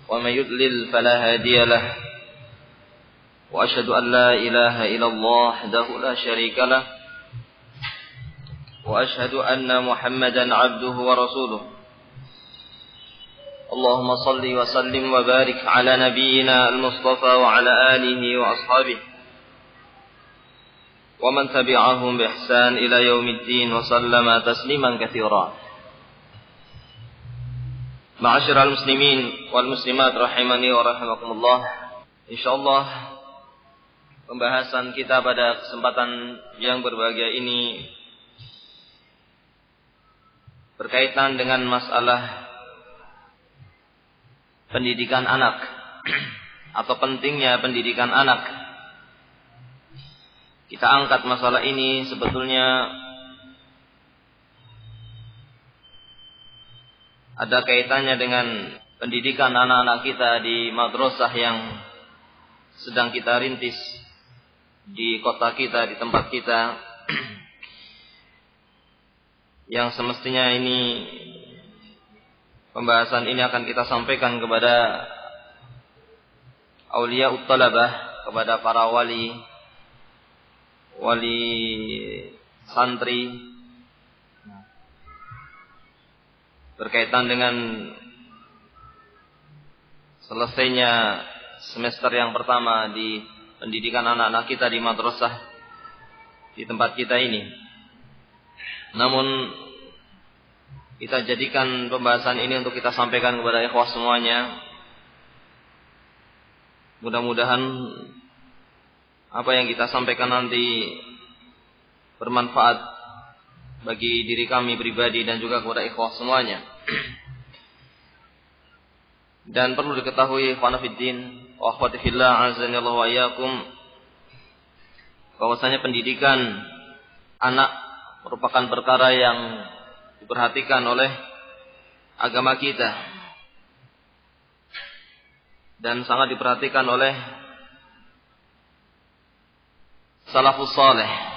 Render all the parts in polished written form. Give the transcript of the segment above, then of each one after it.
ومن يضلل فلا هادي له وأشهد أن لا إله إلا الله وحده لا شريك له وأشهد أن محمدا عبده ورسوله اللهم صل وسلم وبارك على نبينا المصطفى وعلى آله وأصحابه ومن تبعهم بإحسان إلى يوم الدين وسلم تسليما كثيرا. Ma'asyiral muslimin wal muslimat rahimani wa rahimakumullah. Insyaallah pembahasan kita pada kesempatan yang berbahagia ini berkaitan dengan masalah pendidikan anak atau pentingnya pendidikan anak. Kita angkat masalah ini sebetulnya ada kaitannya dengan pendidikan anak-anak kita di madrasah yang sedang kita rintis di kota kita, di tempat kita, yang semestinya ini pembahasan ini akan kita sampaikan kepada aulia uttalabah, kepada para wali santri, berkaitan dengan selesainya semester yang pertama di pendidikan anak-anak kita di madrasah di tempat kita ini. Namun kita jadikan pembahasan ini untuk kita sampaikan kepada ikhwah semuanya. Mudah-mudahan apa yang kita sampaikan nanti bermanfaat bagi diri kami pribadi dan juga kepada ikhwah semuanya. Dan perlu diketahui ikhwana fiddin wa akhwati fillah azanillahu wa iyyakum, bahwasanya pendidikan anak merupakan perkara yang diperhatikan oleh agama kita dan sangat diperhatikan oleh salafus saleh.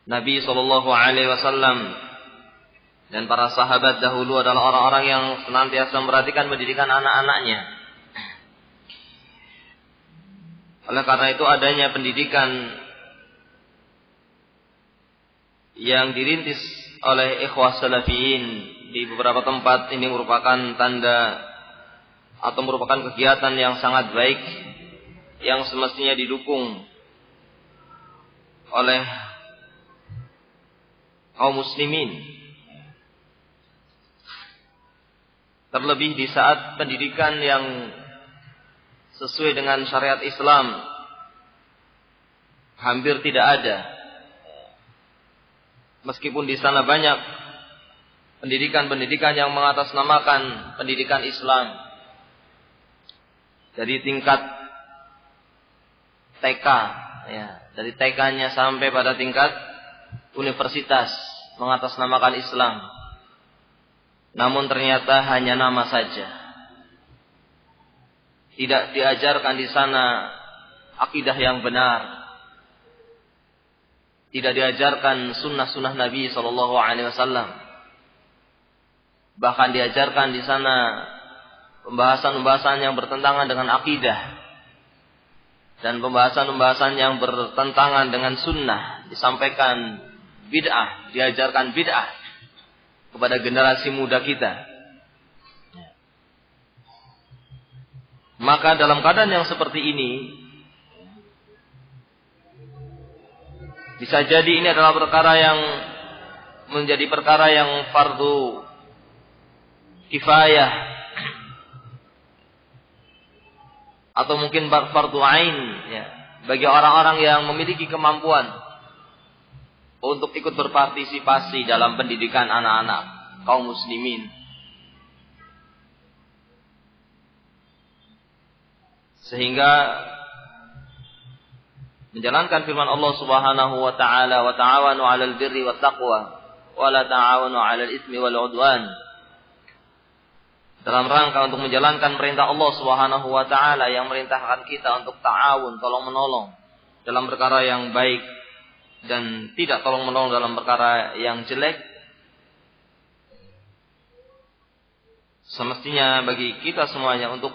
Nabi SAW dan para sahabat dahulu adalah orang-orang yang senantiasa memperhatikan pendidikan anak-anaknya. Oleh karena itu adanya pendidikan yang dirintis oleh ikhwah salafiyin di beberapa tempat ini merupakan tanda atau merupakan kegiatan yang sangat baik yang semestinya didukung oleh kaum muslimin. Terlebih di saat pendidikan yang sesuai dengan syariat Islam hampir tidak ada. Meskipun di sana banyak pendidikan-pendidikan yang mengatasnamakan pendidikan Islam, dari tingkat TK, ya, dari TK-nya sampai pada tingkat universitas mengatasnamakan Islam. Namun ternyata hanya nama saja. Tidak diajarkan di sana akidah yang benar. Tidak diajarkan sunnah-sunnah Nabi SAW. Bahkan diajarkan di sana pembahasan-pembahasan yang bertentangan dengan akidah dan pembahasan-pembahasan yang bertentangan dengan sunnah. Disampaikan bid'ah, diajarkan bid'ah kepada generasi muda kita. Maka dalam keadaan yang seperti ini, bisa jadi ini adalah perkara yang menjadi perkara yang fardu kifayah atau mungkin fardu ain, ya, bagi orang-orang yang memiliki kemampuan untuk ikut berpartisipasi dalam pendidikan anak-anak kaum muslimin. Sehingga menjalankan firman Allah Subhanahu wa taala, wa ta'awanu 'alal birri wat taqwa wa la ta'awanu 'alal itsmi wal 'udwan. Dalam rangka untuk menjalankan perintah Allah Subhanahu wa taala yang merintahkan kita untuk ta'awun, tolong menolong dalam perkara yang baik dan tidak tolong menolong dalam perkara yang jelek. semestinya bagi kita semuanya untuk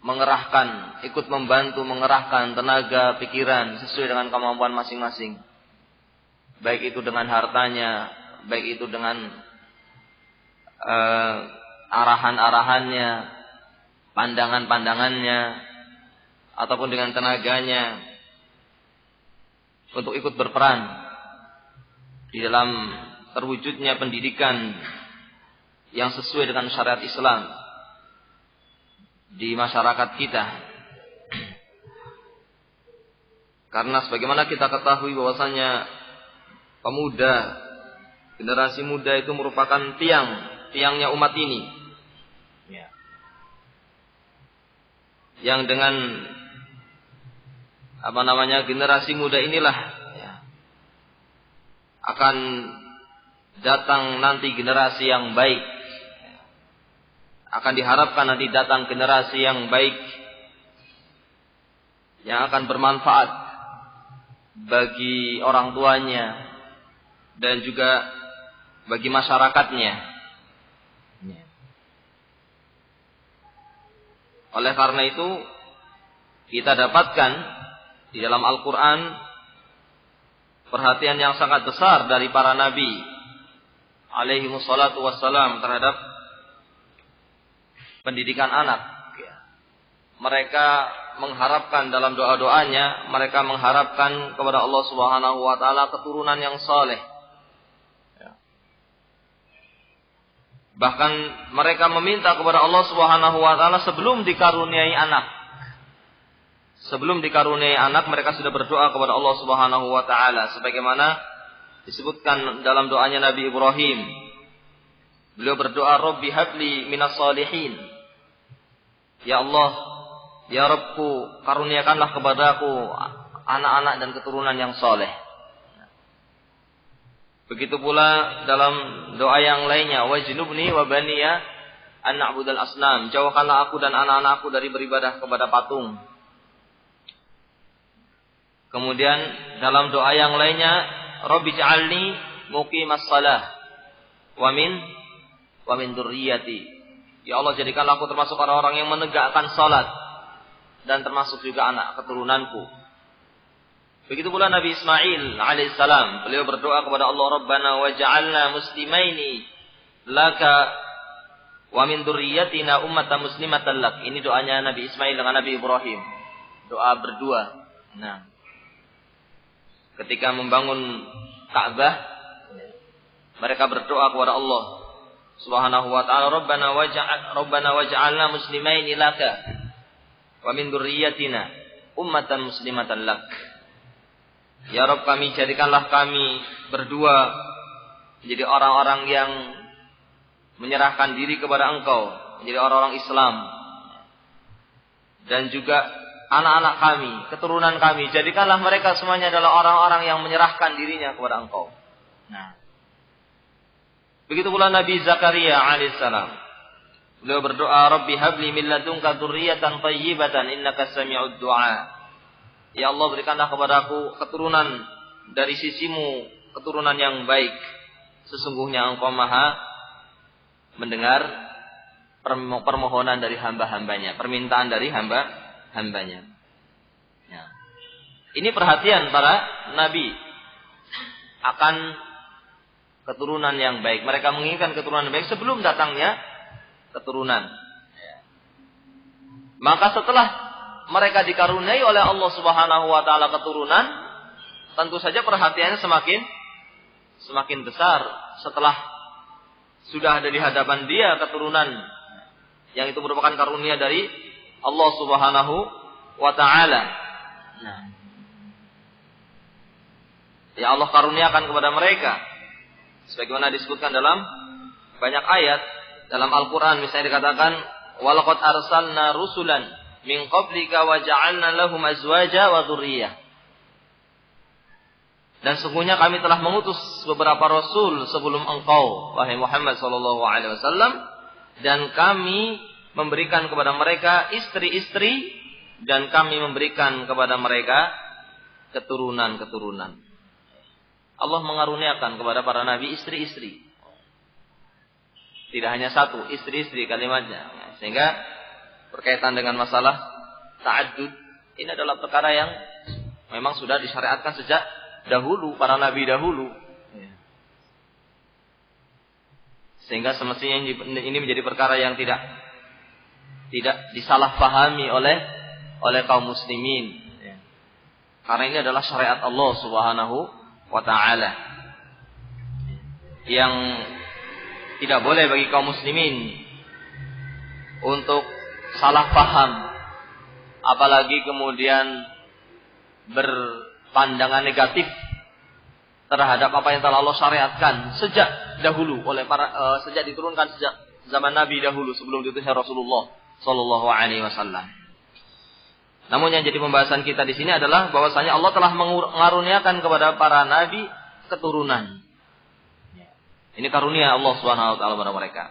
mengerahkan, ikut membantu mengerahkan tenaga, pikiran sesuai dengan kemampuan masing-masing. Baik itu dengan hartanya, baik itu dengan arahan-arahannya, pandangan-pandangannya, ataupun dengan tenaganya, untuk ikut berperan di dalam terwujudnya pendidikan yang sesuai dengan syariat Islam di masyarakat kita. Karena sebagaimana kita ketahui bahwasanya pemuda, generasi muda itu merupakan tiangnya umat ini. Yang dengan generasi muda inilah akan datang nanti generasi yang baik. Akan diharapkan nanti datang generasi yang baik yang akan bermanfaat bagi orang tuanya dan juga bagi masyarakatnya. Oleh karena itu kita dapatkan di dalam Al-Quran perhatian yang sangat besar dari para nabi alaihi wassalatu wassalam terhadap pendidikan anak. Mereka mengharapkan dalam doa-doanya, mereka mengharapkan kepada Allah Subhanahu wa taala keturunan yang saleh. Bahkan mereka meminta kepada Allah Subhanahu wa taala sebelum dikaruniai anak. Sebelum dikaruniai anak, mereka sudah berdoa kepada Allah Subhanahu wa taala sebagaimana disebutkan dalam doanya Nabi Ibrahim. Beliau berdoa, "Rabbi habli minas shalihin." Ya Allah, ya Rabbku, karuniakanlah kepadaku anak-anak dan keturunan yang saleh. Begitu pula dalam doa yang lainnya, "Wajnubni wa baniya an na'budal asnam." Jauhkanlah aku dan anak-anakku dari beribadah kepada patung. Kemudian dalam doa yang lainnya, "Rabbi ja'alni muqimas shalah wa min dzurriyyati." Ya Allah, jadikanlah aku termasuk orang-orang yang menegakkan salat dan termasuk juga anak keturunanku. Begitu pula Nabi Ismail alaihissalam, beliau berdoa kepada Allah, "Rabbana waj'alna muslimaini laka wa min dzurriyyatina ummatan muslimatan lak." Ini doanya Nabi Ismail dengan Nabi Ibrahim. Doa berdua. Nah, ketika membangun Ka'bah, mereka berdoa kepada Allah Subhanahu wa taala, "Rabbana waj'alna muslimaini laka wa min dzurriyyatina ummatan muslimatan lak." Ya Rabb, kami jadikanlah kami berdua menjadi orang-orang yang menyerahkan diri kepada Engkau, menjadi orang-orang Islam. Dan juga anak-anak kami, keturunan kami, jadikanlah mereka semuanya adalah orang-orang yang menyerahkan dirinya kepada Engkau. Nah, begitu pula Nabi Zakaria alaihissalam. Beliau berdoa, "Rabbi habli min ladunka dzurriyyatan thayyibatan innaka sami'ud du'a." Ya Allah, berikanlah kepadaku keturunan dari sisimu, keturunan yang baik. Sesungguhnya Engkau Maha mendengar permohonan dari hamba-hambanya, permintaan dari hamba-hambanya. Ya. Ini perhatian para nabi akan keturunan yang baik. Mereka menginginkan keturunan yang baik sebelum datangnya keturunan. Maka setelah mereka dikaruniai oleh Allah Subhanahu wa taala keturunan, tentu saja perhatiannya semakin besar setelah sudah ada di hadapan dia keturunan yang itu merupakan karunia dari Allah Subhanahu wa taala. Nah, ya Allah karuniakan kepada mereka sebagaimana disebutkan dalam banyak ayat dalam Al-Qur'an, misalnya dikatakan, "Walaqad arsalna rusulan min qablika wa ja'alna lahum azwaja wa dzurriyyah." Dan sesungguhnya kami telah mengutus beberapa rasul sebelum engkau, wahai Muhammad sallallahu alaihi wasallam, dan kami memberikan kepada mereka istri-istri dan kami memberikan kepada mereka keturunan-keturunan. Allah mengaruniakan kepada para nabi istri-istri. Tidak hanya satu, istri-istri kalimatnya. Sehingga berkaitan dengan masalah ta'addud, ini adalah perkara yang memang sudah disyariatkan sejak dahulu, para nabi dahulu. Sehingga semestinya ini menjadi perkara yang tidak disalahpahami oleh kaum muslimin. Karena ini adalah syariat Allah Subhanahu wa taala. Yang tidak boleh bagi kaum muslimin untuk salah paham, apalagi kemudian berpandangan negatif terhadap apa yang telah Allah syariatkan sejak dahulu oleh sejak diturunkan sejak zaman Nabi dahulu sebelum diutusnya Rasulullah sallallahu alaihi wasallam. Namun yang jadi pembahasan kita di sini adalah bahwasanya Allah telah mengaruniakan kepada para nabi keturunan. Ini karunia Allah Subhanahu wa taala kepada mereka.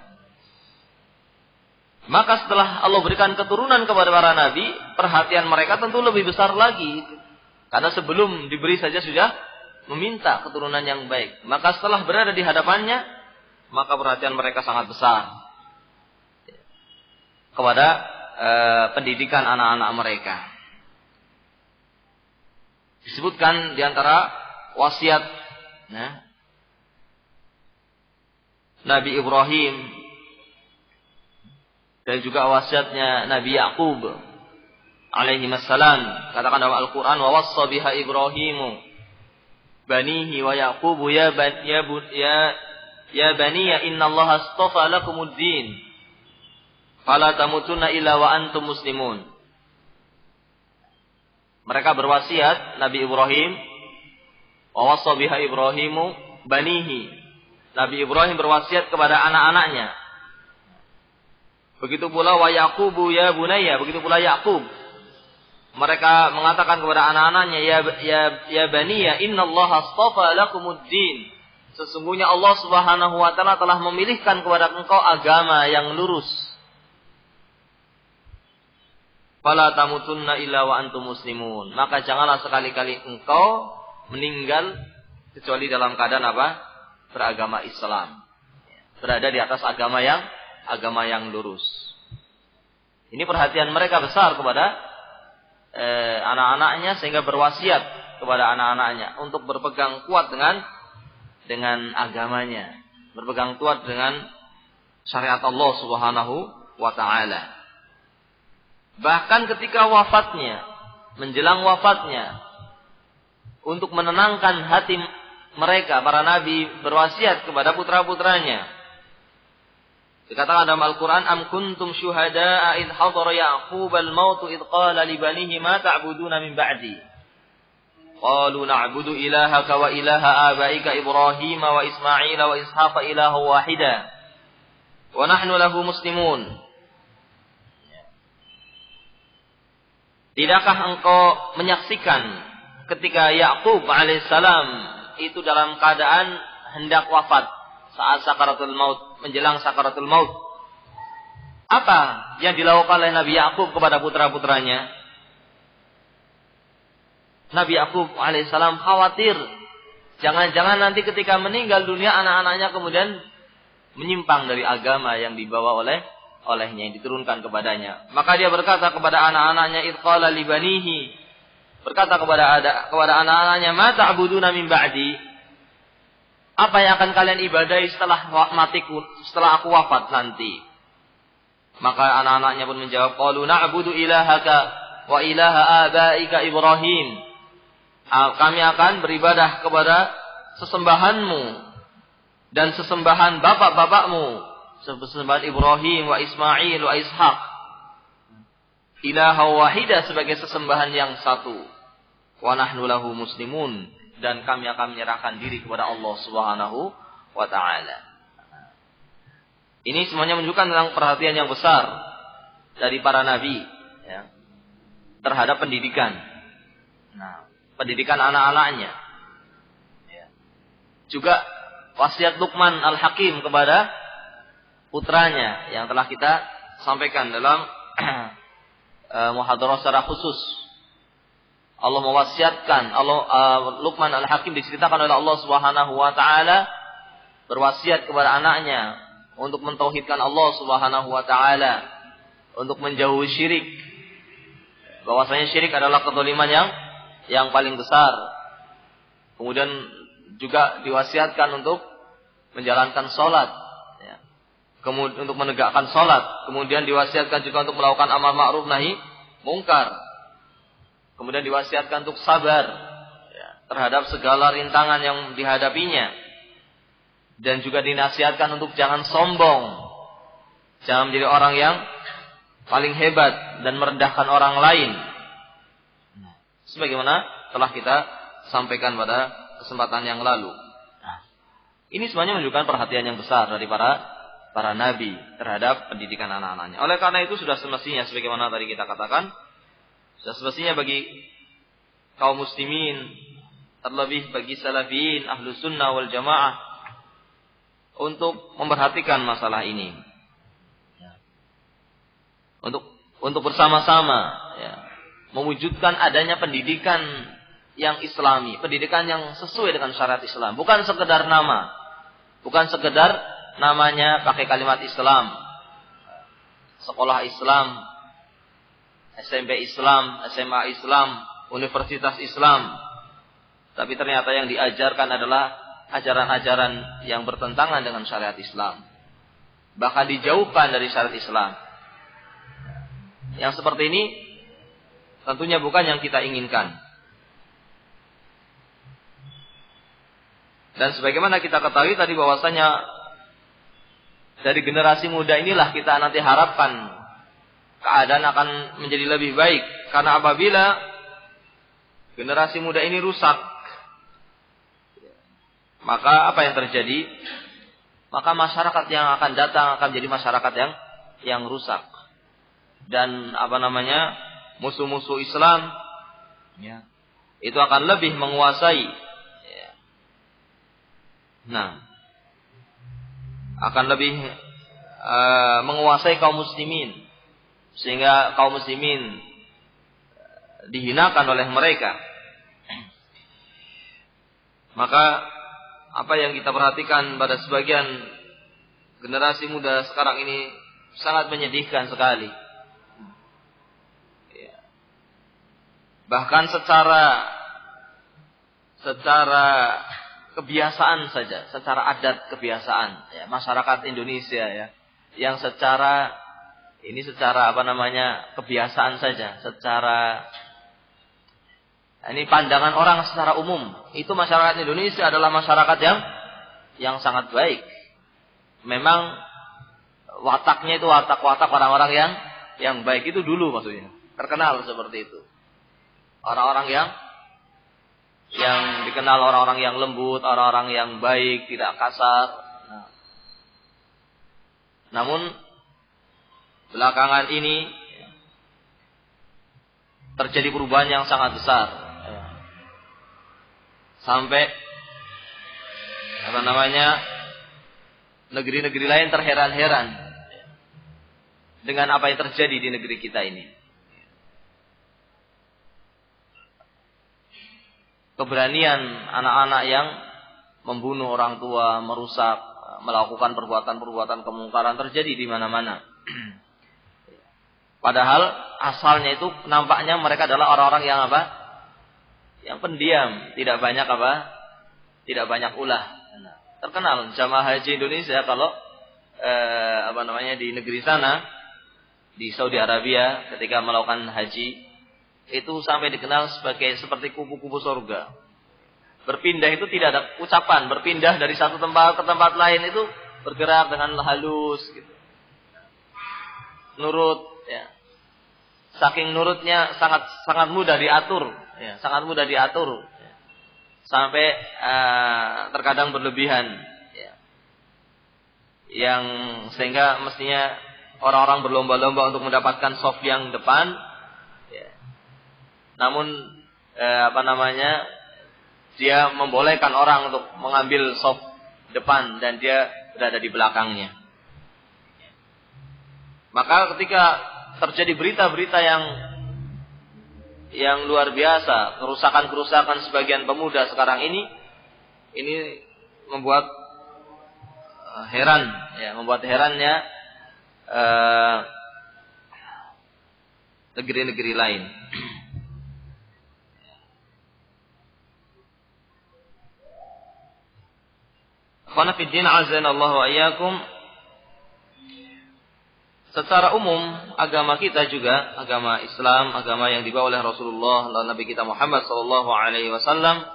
Maka setelah Allah berikan keturunan kepada para nabi, perhatian mereka tentu lebih besar lagi. Karena sebelum diberi saja sudah meminta keturunan yang baik. Maka setelah berada di hadapannya, maka perhatian mereka sangat besar kepada pendidikan anak-anak mereka. Disebutkan di antara wasiat Nabi Ibrahim dan juga wasiatnya Nabi Yaqub alaihi wassalam. Katakan dalam Al-Qur'an, wa wassa biha Ibrahimu banihi wa Yaqubu ya baniya innallaha astafa lakumuddin fala tamutunna illa wa antum muslimun. Mereka berwasiat, Nabi Ibrahim, wa wassa biha Ibrahimu banihi. Nabi Ibrahim berwasiat kepada anak-anaknya. Begitu pula wa Yaqubu ya bunayya, begitu pula Yaqub. Mereka mengatakan kepada anak-anaknya, ya baniya innallaha astafa lakumuddin. Sesungguhnya Allah Subhanahu wa taala telah memilihkan kepada engkau agama yang lurus. Fala tamutunna illa wa antum muslimun. Maka janganlah sekali-kali engkau meninggal kecuali dalam keadaan apa? Beragama Islam. Berada di atas agama yang lurus. Ini perhatian mereka besar kepada anak-anaknya sehingga berwasiat kepada anak-anaknya untuk berpegang kuat dengan agamanya, berpegang kuat dengan syariat Allah Subhanahu wa taala. Bahkan ketika wafatnya, menjelang wafatnya, untuk menenangkan hati mereka, para nabi berwasiat kepada putra-putranya. Dikatakan dalam Al-Quran, am kuntum syuhada'a idh hadara Ya'qub al-mautu idh qala li banihi ma ta'buduna min ba'di. Qalu na'budu ilahaka wa ilaha abaika Ibrahim wa Ismail wa Ishaqa ilaha wahida. Wa nahnu lahu muslimun. Tidakkah engkau menyaksikan ketika Ya'qub alaihissalam itu dalam keadaan hendak wafat saat sakaratul maut, menjelang sakaratul maut? Apa yang dilakukan oleh Nabi Ya'qub kepada putra-putranya? Nabi Ya'qub alaihissalam khawatir jangan-jangan nanti ketika meninggal dunia anak-anaknya kemudian menyimpang dari agama yang dibawa olehnya, yang diturunkan kepadanya. Maka dia berkata kepada anak-anaknya, idh qala li banihi, berkata kepada anak-anaknya, ma ta'buduna min ba'di? Apa yang akan kalian ibadahi setelah matiku, setelah aku wafat nanti? Maka anak-anaknya pun menjawab, qalu na'budu ilahaka wa ilaha abaika Ibrahim. Kami akan beribadah kepada sesembahanmu dan sesembahan bapak-bapakmu, sesembahan Ibrahim wa Ismail wa Ishaq, ilaha wahida, sebagai sesembahan yang satu. Wa nahnu lahu muslimun, dan kami akan menyerahkan diri kepada Allah Subhanahu wa taala. Ini semuanya menunjukkan tentang perhatian yang besar dari para nabi terhadap pendidikan. Pendidikan anak-anaknya. Juga wasiat Luqman Al-Hakim kepada putranya yang telah kita sampaikan dalam muhadarah secara khusus. Allah mewasiatkan, Luqman Al-Hakim diceritakan oleh Allah Subhanahu wa taala berwasiat kepada anaknya, untuk mentauhidkan Allah Subhanahu wa taala, untuk menjauhi syirik. Bahwasanya syirik adalah kezaliman yang paling besar. Kemudian juga diwasiatkan untuk menjalankan salat, ya. Kemudian untuk menegakkan salat, kemudian diwasiatkan juga untuk melakukan amar ma'ruf nahi mungkar. Kemudian diwasiatkan untuk sabar, ya, terhadap segala rintangan yang dihadapinya. Dan juga dinasihatkan untuk jangan sombong. Jangan menjadi orang yang paling hebat dan merendahkan orang lain. Sebagaimana telah kita sampaikan pada kesempatan yang lalu. Ini semuanya menunjukkan perhatian yang besar dari para nabi terhadap pendidikan anak-anaknya. Oleh karena itu sudah semestinya, sebagaimana tadi kita katakan, sudah semestinya bagi kaum muslimin, terlebih bagi salafiyin, ahlus sunnah wal jamaah, untuk memperhatikan masalah ini, untuk bersama-sama, ya, mewujudkan adanya pendidikan yang islami, pendidikan yang sesuai dengan syariat Islam, bukan sekedar nama, bukan sekedar namanya pakai kalimat Islam, sekolah Islam, SMP Islam, SMA Islam, Universitas Islam, tapi ternyata yang diajarkan adalah ajaran-ajaran yang bertentangan dengan syariat Islam, bahkan dijauhkan dari syariat Islam. Yang seperti ini tentunya bukan yang kita inginkan. Dan sebagaimana kita ketahui tadi bahwasanya dari generasi muda inilah kita nanti harapkan keadaan akan menjadi lebih baik. Karena apabila generasi muda ini rusak, maka apa yang terjadi? Maka masyarakat yang akan datang akan menjadi masyarakat yang rusak. Dan musuh-musuh Islam, ya, itu akan lebih menguasai, ya. Nah, akan lebih menguasai kaum muslimin, sehingga kaum muslimin dihinakan oleh mereka. Maka apa yang kita perhatikan pada sebagian generasi muda sekarang ini sangat menyedihkan sekali. Bahkan secara kebiasaan saja, secara adat kebiasaan, ya, masyarakat Indonesia, ya, yang secara kebiasaan saja, ini pandangan orang secara umum, itu masyarakat Indonesia adalah masyarakat yang sangat baik. Memang wataknya itu watak orang-orang yang baik itu dulu, maksudnya terkenal seperti itu. Orang-orang yang dikenal orang-orang yang lembut, orang-orang yang baik, tidak kasar. Namun belakangan ini terjadi perubahan yang sangat besar. Sampai negeri-negeri lain terheran-heran dengan apa yang terjadi di negeri kita ini. Keberanian anak-anak yang membunuh orang tua, merusak, melakukan perbuatan-perbuatan kemungkaran terjadi di mana-mana. Padahal asalnya itu nampaknya mereka adalah orang-orang yang yang pendiam, tidak banyak ulah. Terkenal jamaah haji Indonesia kalau di negeri sana, di Saudi Arabia, ketika melakukan haji itu sampai dikenal seperti kupu-kupu surga. Berpindah itu tidak ada ucapan, berpindah dari satu tempat ke tempat lain itu bergerak dengan halus, gitu. Nurut, ya. Saking nurutnya sangat mudah diatur, ya, sangat mudah diatur, ya. Sampai terkadang berlebihan, ya. Yang sehingga mestinya orang-orang berlomba-lomba untuk mendapatkan saf yang depan, ya. Namun dia membolehkan orang untuk mengambil saf depan dan dia berada di belakangnya. Maka ketika terjadi berita-berita yang luar biasa, kerusakan-kerusakan sebagian pemuda sekarang ini membuat heran, ya, membuat herannya negeri-negeri lain. Akhwana fid din, azanallahu wa iyyakum. Secara umum agama kita juga, agama Islam, agama yang dibawa oleh Rasulullah dan Nabi kita Muhammad sallallahu alaihi wasallam,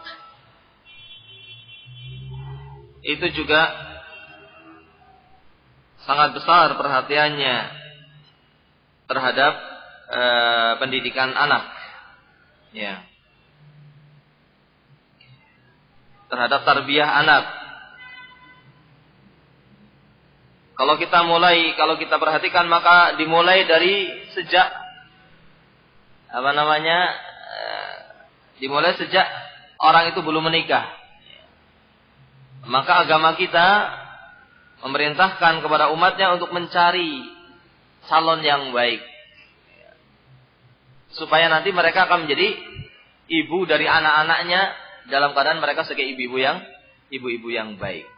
itu juga sangat besar perhatiannya terhadap pendidikan anak, ya, terhadap tarbiyah anak. Kalau kita perhatikan, maka dimulai dari sejak dimulai sejak orang itu belum menikah. Maka agama kita memerintahkan kepada umatnya untuk mencari calon yang baik, supaya nanti mereka akan menjadi ibu dari anak-anaknya dalam keadaan mereka sebagai ibu-ibu yang baik.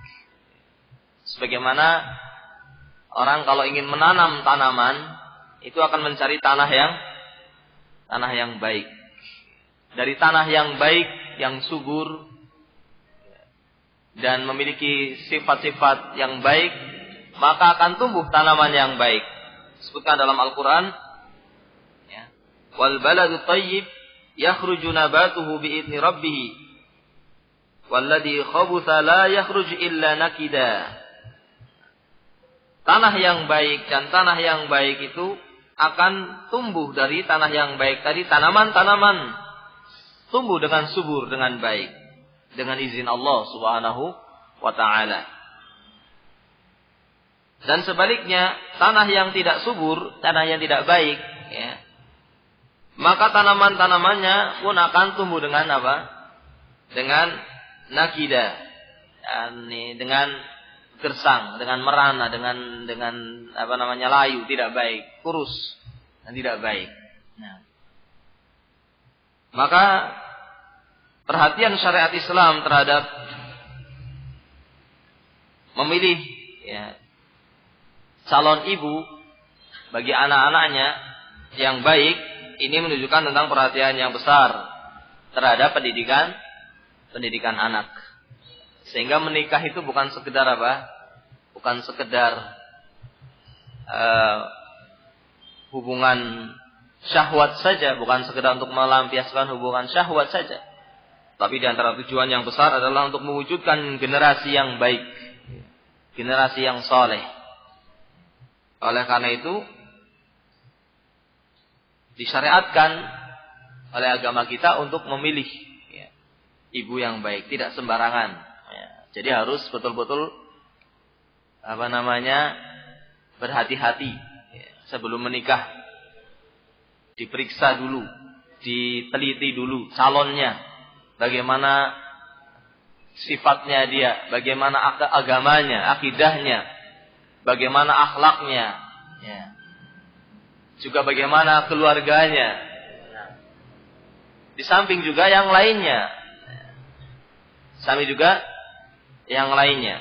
Sebagaimana orang kalau ingin menanam tanaman, itu akan mencari tanah yang baik. Dari tanah yang baik, yang subur, dan memiliki sifat-sifat yang baik, maka akan tumbuh tanaman yang baik. Disebutkan dalam Al-Quran, ya, wal baladu tayyib yakhruju nabatuhu bi'idni rabbih, walladhi khabutha la yakhruju illa nakida. Tanah yang baik dan tanah yang baik itu akan tumbuh dari tanah yang baik tadi, tanaman-tanaman tumbuh dengan subur, dengan baik, dengan izin Allah Subhanahu wa ta'ala. Dan sebaliknya, tanah yang tidak subur, tanah yang tidak baik, ya, maka tanaman-tanamannya pun akan tumbuh dengan apa? Dengan nakida, dengan gersang, dengan merana, dengan layu, tidak baik, kurus dan tidak baik. Nah, maka perhatian syariat Islam terhadap memilih, ya, calon ibu bagi anak-anaknya yang baik, ini menunjukkan tentang perhatian yang besar terhadap pendidikan anak. Sehingga menikah itu bukan sekedar apa? Bukan sekedar hubungan syahwat saja, bukan sekedar untuk melampiaskan hubungan syahwat saja. Tapi di antara tujuan yang besar adalah untuk mewujudkan generasi yang baik, generasi yang soleh. Oleh karena itu, disyariatkan oleh agama kita untuk memilih, ya, ibu yang baik, tidak sembarangan. Jadi harus betul-betul berhati-hati, ya, sebelum menikah. Diperiksa dulu, diteliti dulu calonnya, bagaimana sifatnya dia, bagaimana agamanya, akidahnya, bagaimana akhlaknya, ya, juga bagaimana keluarganya. Di samping juga yang lainnya, yang lainnya.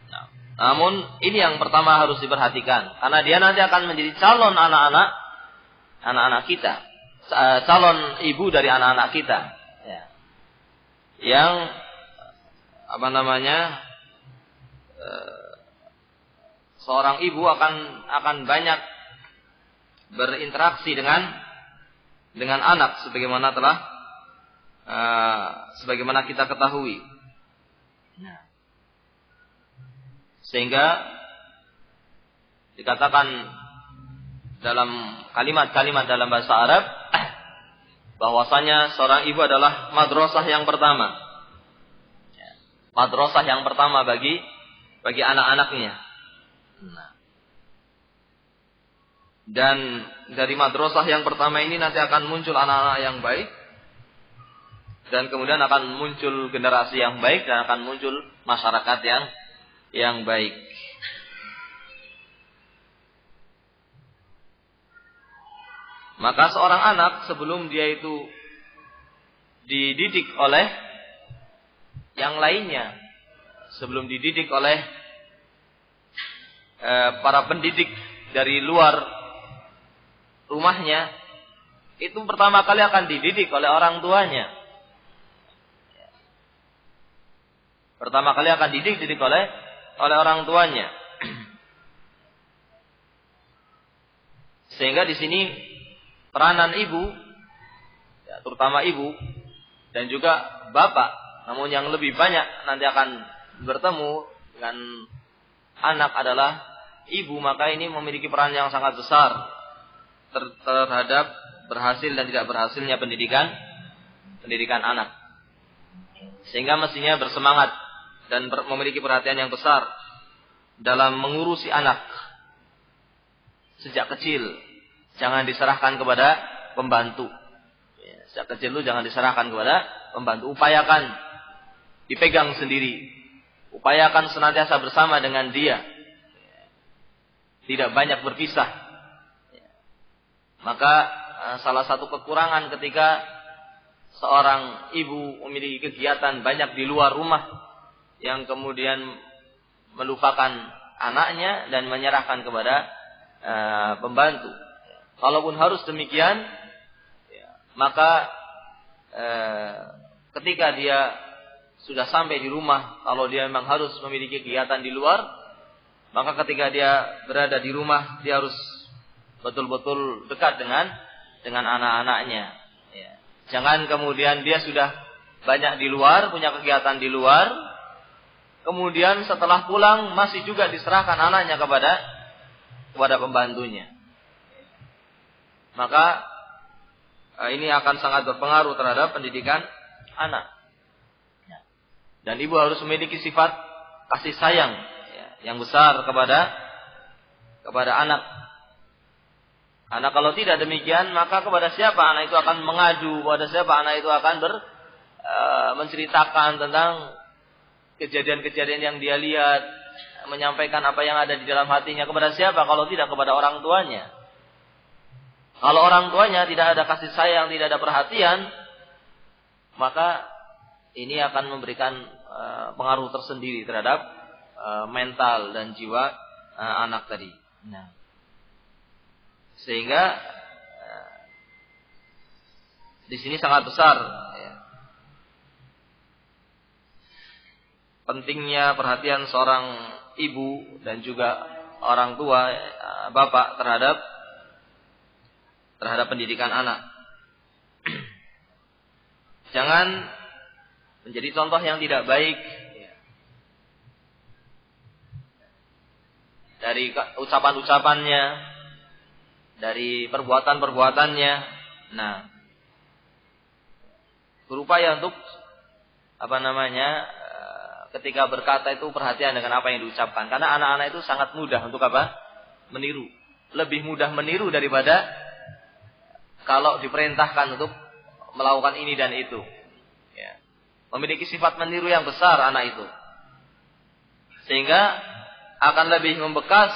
Nah, namun ini yang pertama harus diperhatikan, karena dia nanti akan menjadi calon anak-anak kita, calon ibu dari anak-anak kita, ya, yang seorang ibu akan banyak berinteraksi dengan anak, sebagaimana kita ketahui. Nah, sehingga dikatakan dalam kalimat-kalimat dalam bahasa Arab bahwasanya seorang ibu adalah madrasah yang pertama, madrasah yang pertama bagi anak-anaknya. Nah, dan dari madrasah yang pertama ini nanti akan muncul anak-anak yang baik, dan kemudian akan muncul generasi yang baik, dan akan muncul masyarakat yang baik. Maka seorang anak sebelum dia itu dididik oleh yang lainnya, sebelum dididik oleh para pendidik dari luar rumahnya, itu pertama kali akan dididik oleh orang tuanya. Pertama kali akan dididik oleh orang tuanya. Sehingga di sini peranan ibu, ya, terutama ibu dan juga bapak, namun yang lebih banyak nanti akan bertemu dengan anak adalah ibu, maka ini memiliki peran yang sangat besar terhadap berhasil dan tidak berhasilnya pendidikan anak. Sehingga mestinya bersemangat dan memiliki perhatian yang besar dalam mengurusi anak sejak kecil. Jangan diserahkan kepada pembantu. Sejak kecil itu jangan diserahkan kepada pembantu. Upayakan dipegang sendiri. Upayakan senantiasa bersama dengan dia. Tidak banyak berpisah. Maka salah satu kekurangan ketika seorang ibu memiliki kegiatan banyak di luar rumah, yang kemudian melupakan anaknya dan menyerahkan kepada pembantu. Kalaupun harus demikian, maka ketika dia sudah sampai di rumah, kalau dia memang harus memiliki kegiatan di luar, maka ketika dia berada di rumah, dia harus betul-betul dekat dengan anak-anaknya. Jangan kemudian dia sudah banyak di luar, punya kegiatan di luar, kemudian setelah pulang masih juga diserahkan anaknya kepada pembantunya. Maka ini akan sangat berpengaruh terhadap pendidikan anak. Dan ibu harus memiliki sifat kasih sayang yang besar kepada anak. Karena kalau tidak demikian, maka kepada siapa anak itu akan mengadu, kepada siapa anak itu akan menceritakan tentang kejadian-kejadian yang dia lihat, menyampaikan apa yang ada di dalam hatinya, kepada siapa kalau tidak kepada orang tuanya. Kalau orang tuanya tidak ada kasih sayang, tidak ada perhatian, maka ini akan memberikan pengaruh tersendiri terhadap mental dan jiwa anak tadi. Nah, sehingga di sini sangat besar pentingnya perhatian seorang ibu dan juga orang tua, bapak terhadap pendidikan anak. Jangan menjadi contoh yang tidak baik dari ucapan-ucapannya, dari perbuatan-perbuatannya. Nah, berupaya untuk ketika berkata itu perhatian dengan apa yang diucapkan. Karena anak-anak itu sangat mudah untuk meniru. Lebih mudah meniru daripada kalau diperintahkan untuk melakukan ini dan itu. Memiliki sifat meniru yang besar anak itu. Sehingga akan lebih membekas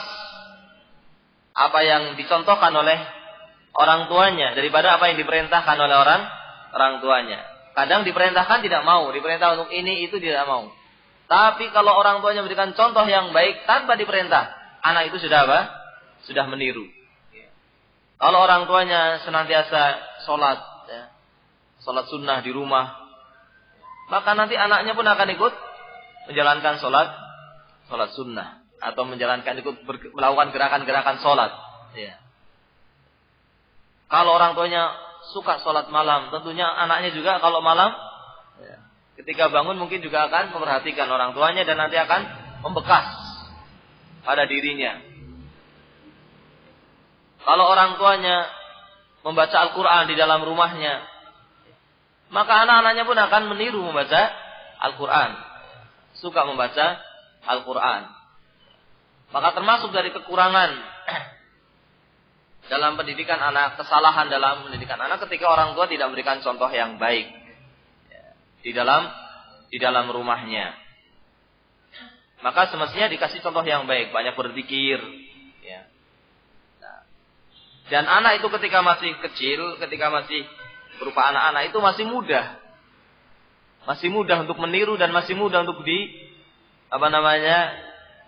apa yang dicontohkan oleh orang tuanya daripada apa yang diperintahkan oleh orang tuanya. Kadang diperintahkan tidak mau, diperintah untuk ini itu tidak mau. Tapi kalau orang tuanya memberikan contoh yang baik tanpa diperintah, anak itu sudah sudah meniru. Kalau orang tuanya senantiasa sholat sunnah di rumah, maka nanti anaknya pun akan ikut menjalankan sholat sunnah atau melakukan gerakan-gerakan sholat. Kalau orang tuanya suka sholat malam, tentunya anaknya juga kalau malam ketika bangun mungkin juga akan memperhatikan orang tuanya dan nanti akan membekas pada dirinya. Kalau orang tuanya membaca Al-Quran di dalam rumahnya, maka anak-anaknya pun akan meniru membaca Al-Quran. Suka membaca Al-Quran. Maka termasuk dari kekurangan dalam pendidikan anak, kesalahan dalam pendidikan anak ketika orang tua tidak memberikan contoh yang baik di dalam rumahnya. Maka semestinya dikasih contoh yang baik, banyak berzikir. Dan anak itu ketika masih kecil, ketika masih berupa anak-anak itu masih mudah. Masih mudah untuk meniru dan masih mudah untuk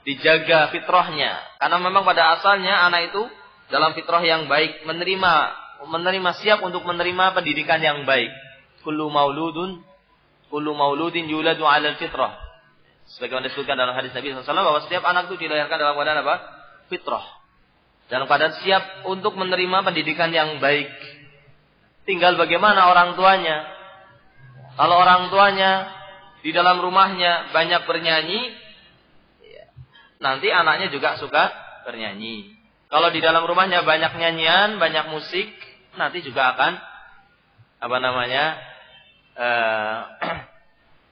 dijaga fitrahnya. Karena memang pada asalnya anak itu dalam fitrah yang baik, menerima siap untuk menerima pendidikan yang baik. Kullu mauludin yuladu 'alal fitrah. Sebagaimana disebutkan dalam hadis Nabi SAW bahwa setiap anak itu dilahirkan dalam keadaan apa? Fitrah. Dalam keadaan siap untuk menerima pendidikan yang baik. Tinggal bagaimana orang tuanya. Kalau orang tuanya di dalam rumahnya banyak bernyanyi, nanti anaknya juga suka bernyanyi. Kalau di dalam rumahnya banyak nyanyian, banyak musik, nanti juga akan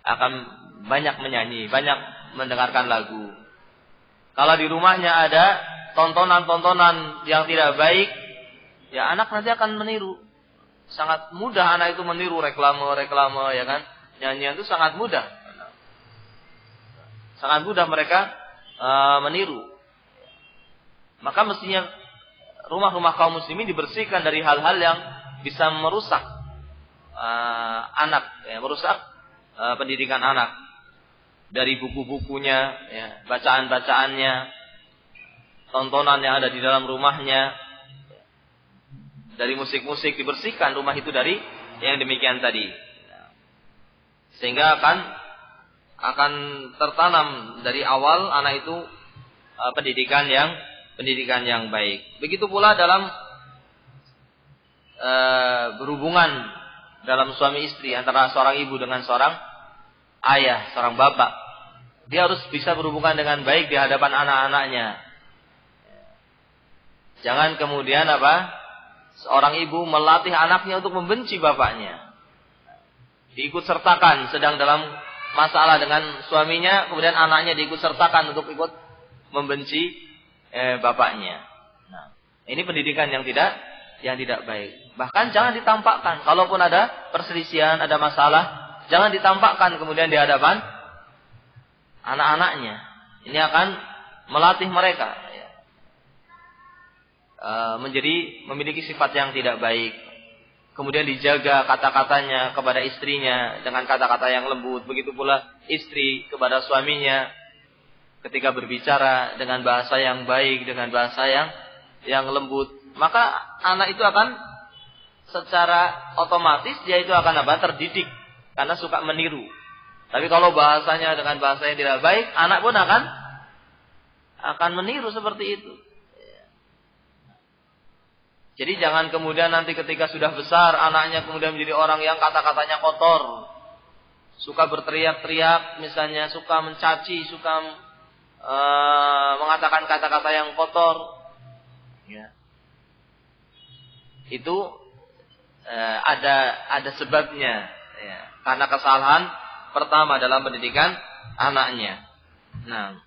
akan banyak menyanyi, banyak mendengarkan lagu. Kalau di rumahnya ada tontonan-tontonan yang tidak baik, ya anak nanti akan meniru. Sangat mudah anak itu meniru reklame, ya kan? Nyanyian itu sangat mudah. Sangat mudah mereka meniru. Maka mestinya rumah-rumah kaum muslimin dibersihkan dari hal-hal yang bisa merusak anak, ya, merusak pendidikan anak. Dari buku-bukunya, ya, bacaan-bacaannya, tontonan yang ada di dalam rumahnya, dari musik-musik, dibersihkan rumah itu dari yang demikian tadi. Sehingga akan tertanam dari awal anak itu pendidikan yang baik. Begitu pula dalam berhubungan dalam suami istri antara seorang ibu dengan seorang ayah, seorang bapak. Dia harus bisa berhubungan dengan baik di hadapan anak-anaknya. Jangan kemudian seorang ibu melatih anaknya untuk membenci bapaknya. Diikut sertakan sedang dalam masalah dengan suaminya, kemudian anaknya diikut sertakan untuk ikut membenci bapaknya. Nah, ini pendidikan yang tidak baik. Bahkan jangan ditampakkan. Kalaupun ada perselisihan, ada masalah, jangan ditampakkan kemudian di hadapan anak-anaknya. Ini akan melatih mereka memiliki sifat yang tidak baik. Kemudian dijaga kata-katanya kepada istrinya dengan kata-kata yang lembut. Begitu pula istri kepada suaminya ketika berbicara dengan bahasa yang baik, dengan bahasa yang lembut. Maka anak itu akan secara otomatis dia itu akan terdidik karena suka meniru. Tapi kalau bahasanya dengan bahasa yang tidak baik, anak pun akan meniru seperti itu. Jadi jangan kemudian nanti ketika sudah besar anaknya kemudian menjadi orang yang kata-katanya kotor, suka berteriak-teriak, misalnya suka mencaci, suka mengatakan kata-kata yang kotor. Ya. Itu ada sebabnya, ya. Karena kesalahan pertama dalam pendidikan anaknya. Nah,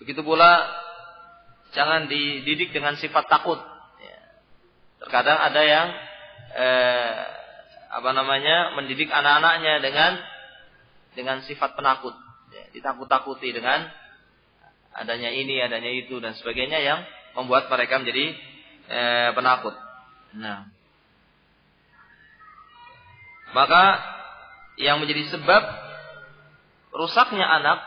begitu pula jangan dididik dengan sifat takut. Terkadang ada yang mendidik anak-anaknya dengan sifat penakut, ya, ditakut-takuti dengan adanya ini, adanya itu dan sebagainya yang membuat mereka menjadi penakut. Nah, maka yang menjadi sebab rusaknya anak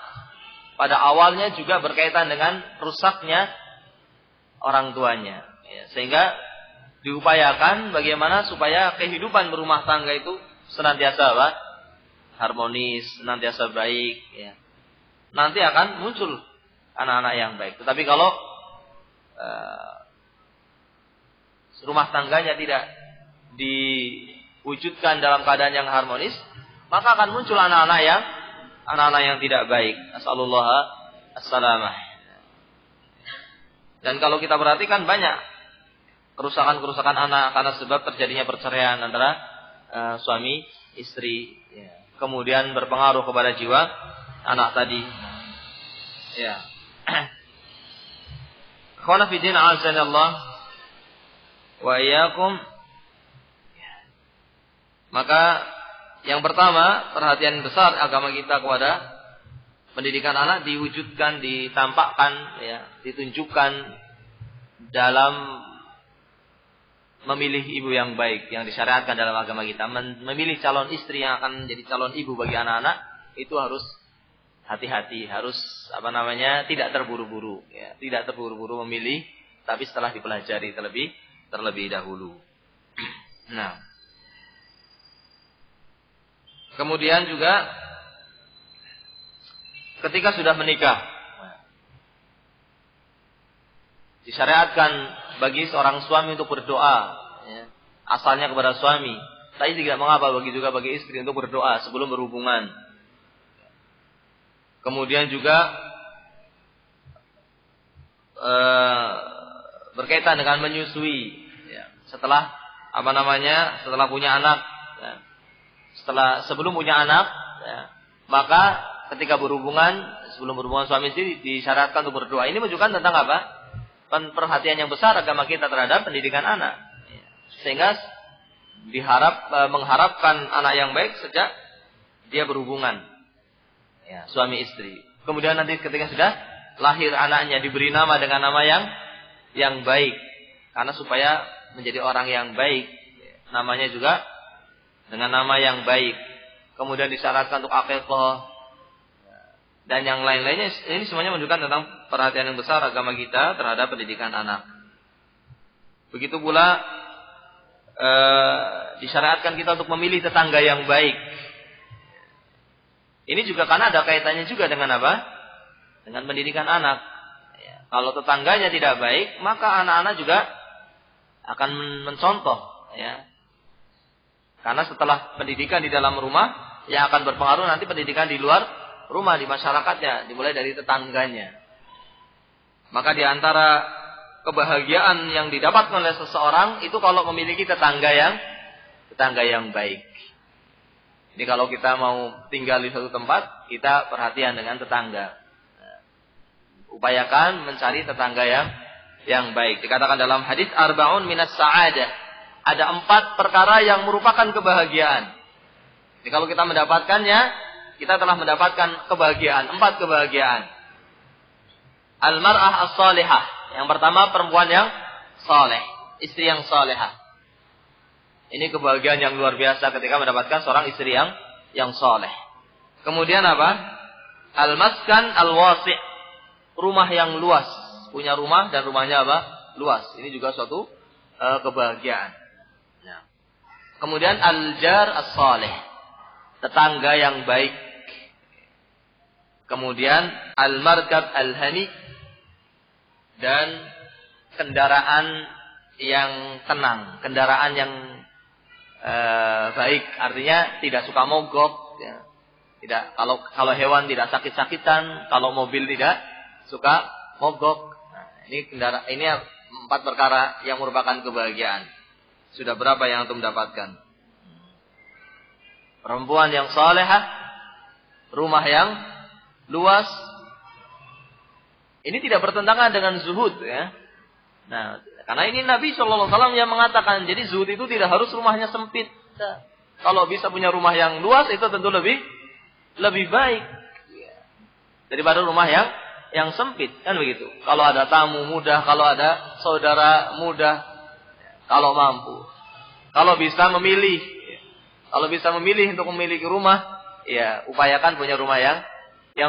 pada awalnya juga berkaitan dengan rusaknya orang tuanya, ya, sehingga diupayakan bagaimana supaya kehidupan berumah tangga itu senantiasa harmonis, senantiasa baik, ya. Nanti akan muncul anak-anak yang baik. Tetapi kalau rumah tangganya tidak diwujudkan dalam keadaan yang harmonis, maka akan muncul anak-anak yang tidak baik. Nasallallahu as-salamah. Dan kalau kita perhatikan banyak kerusakan anak karena sebab terjadinya perceraian antara suami istri, ya. Kemudian berpengaruh kepada jiwa anak tadi, ya. Khana fi din azanallah wa iyyakum. Maka yang pertama, perhatian besar agama kita kepada pendidikan anak diwujudkan, ditampakkan, ya, ditunjukkan dalam memilih ibu yang baik yang disyariatkan dalam agama kita. Memilih calon istri yang akan menjadi calon ibu bagi anak-anak itu harus hati-hati, harus tidak terburu-buru, ya, tidak terburu-buru memilih, tapi setelah dipelajari terlebih dahulu. Nah, kemudian juga ketika sudah menikah, disyariatkan bagi seorang suami untuk berdoa, ya, asalnya kepada suami, tapi tidak mengapa bagi istri untuk berdoa sebelum berhubungan. Kemudian juga berkaitan dengan menyusui, ya, setelah punya anak, ya, sebelum punya anak, ya, maka ketika sebelum berhubungan suami istri disyaratkan untuk berdoa. Ini menunjukkan tentang apa? Perhatian yang besar agama kita terhadap pendidikan anak, ya, sehingga mengharapkan anak yang baik sejak dia berhubungan, ya, suami istri. Kemudian nanti ketika sudah lahir anaknya diberi nama dengan nama yang baik, karena supaya menjadi orang yang baik, namanya juga dengan nama yang baik. Kemudian disyaratkan untuk akikah dan yang lain-lainnya. Ini semuanya menunjukkan tentang perhatian yang besar agama kita terhadap pendidikan anak. Begitu pula disyariatkan kita untuk memilih tetangga yang baik. Ini juga karena ada kaitannya juga dengan apa? Dengan pendidikan anak. Ya, kalau tetangganya tidak baik, maka anak-anak juga akan mencontoh, ya. Karena setelah pendidikan di dalam rumah, yang akan berpengaruh nanti pendidikan di luar rumah, di masyarakatnya, dimulai dari tetangganya. Maka di antara kebahagiaan yang didapatkan oleh seseorang itu kalau memiliki tetangga yang baik. Jadi kalau kita mau tinggal di suatu tempat, kita perhatian dengan tetangga. Upayakan mencari tetangga yang baik. Dikatakan dalam hadis arba'un minas sa'adah. Ada 4 perkara yang merupakan kebahagiaan. Jadi kalau kita mendapatkannya, kita telah mendapatkan kebahagiaan. 4 kebahagiaan. Al-mar'ah as-salihah. Yang pertama, perempuan yang saleh, istri yang salehah. Ini kebahagiaan yang luar biasa ketika mendapatkan seorang istri yang saleh. Kemudian apa? Al-maskan al-wasi', rumah yang luas, punya rumah dan rumahnya apa? Luas. Ini juga suatu kebahagiaan. Nah. Kemudian al-jar as-saleh, tetangga yang baik. Kemudian al-markab al-hani, dan kendaraan yang tenang, kendaraan yang baik, artinya tidak suka mogok, ya. Tidak, kalau hewan tidak sakit-sakitan, kalau mobil tidak suka mogok. Nah, ini 4 perkara yang merupakan kebahagiaan. Sudah berapa yang antum dapatkan? Perempuan yang salehah, rumah yang luas. Ini tidak bertentangan dengan zuhud, ya. Nah, karena ini Nabi SAW yang mengatakan, jadi zuhud itu tidak harus rumahnya sempit. Nah, kalau bisa punya rumah yang luas itu tentu lebih baik daripada rumah yang sempit, kan begitu. Kalau ada tamu mudah, kalau ada saudara mudah, kalau mampu. Kalau bisa memilih untuk memiliki rumah, ya upayakan punya rumah yang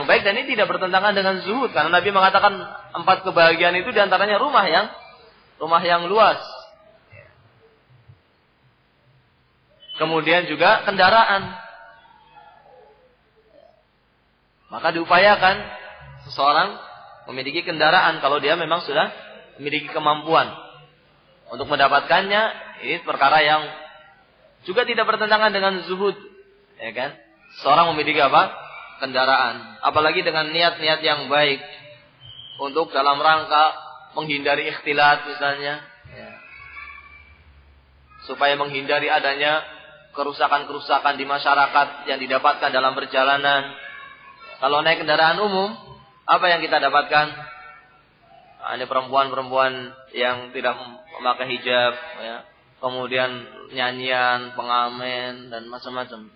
baik, dan ini tidak bertentangan dengan zuhud, karena Nabi mengatakan 4 kebahagiaan itu diantaranya rumah yang luas. Kemudian juga kendaraan. Maka diupayakan seseorang memiliki kendaraan kalau dia memang sudah memiliki kemampuan untuk mendapatkannya. Ini perkara yang juga tidak bertentangan dengan zuhud, ya kan? Seorang memiliki apa? Kendaraan. Apalagi dengan niat-niat yang baik untuk dalam rangka menghindari ikhtilat misalnya, ya. Supaya menghindari adanya kerusakan-kerusakan di masyarakat yang didapatkan dalam perjalanan. Kalau naik kendaraan umum, apa yang kita dapatkan? Nah, ini perempuan-perempuan yang tidak memakai hijab, ya. Kemudian nyanyian, pengamen, dan macam-macam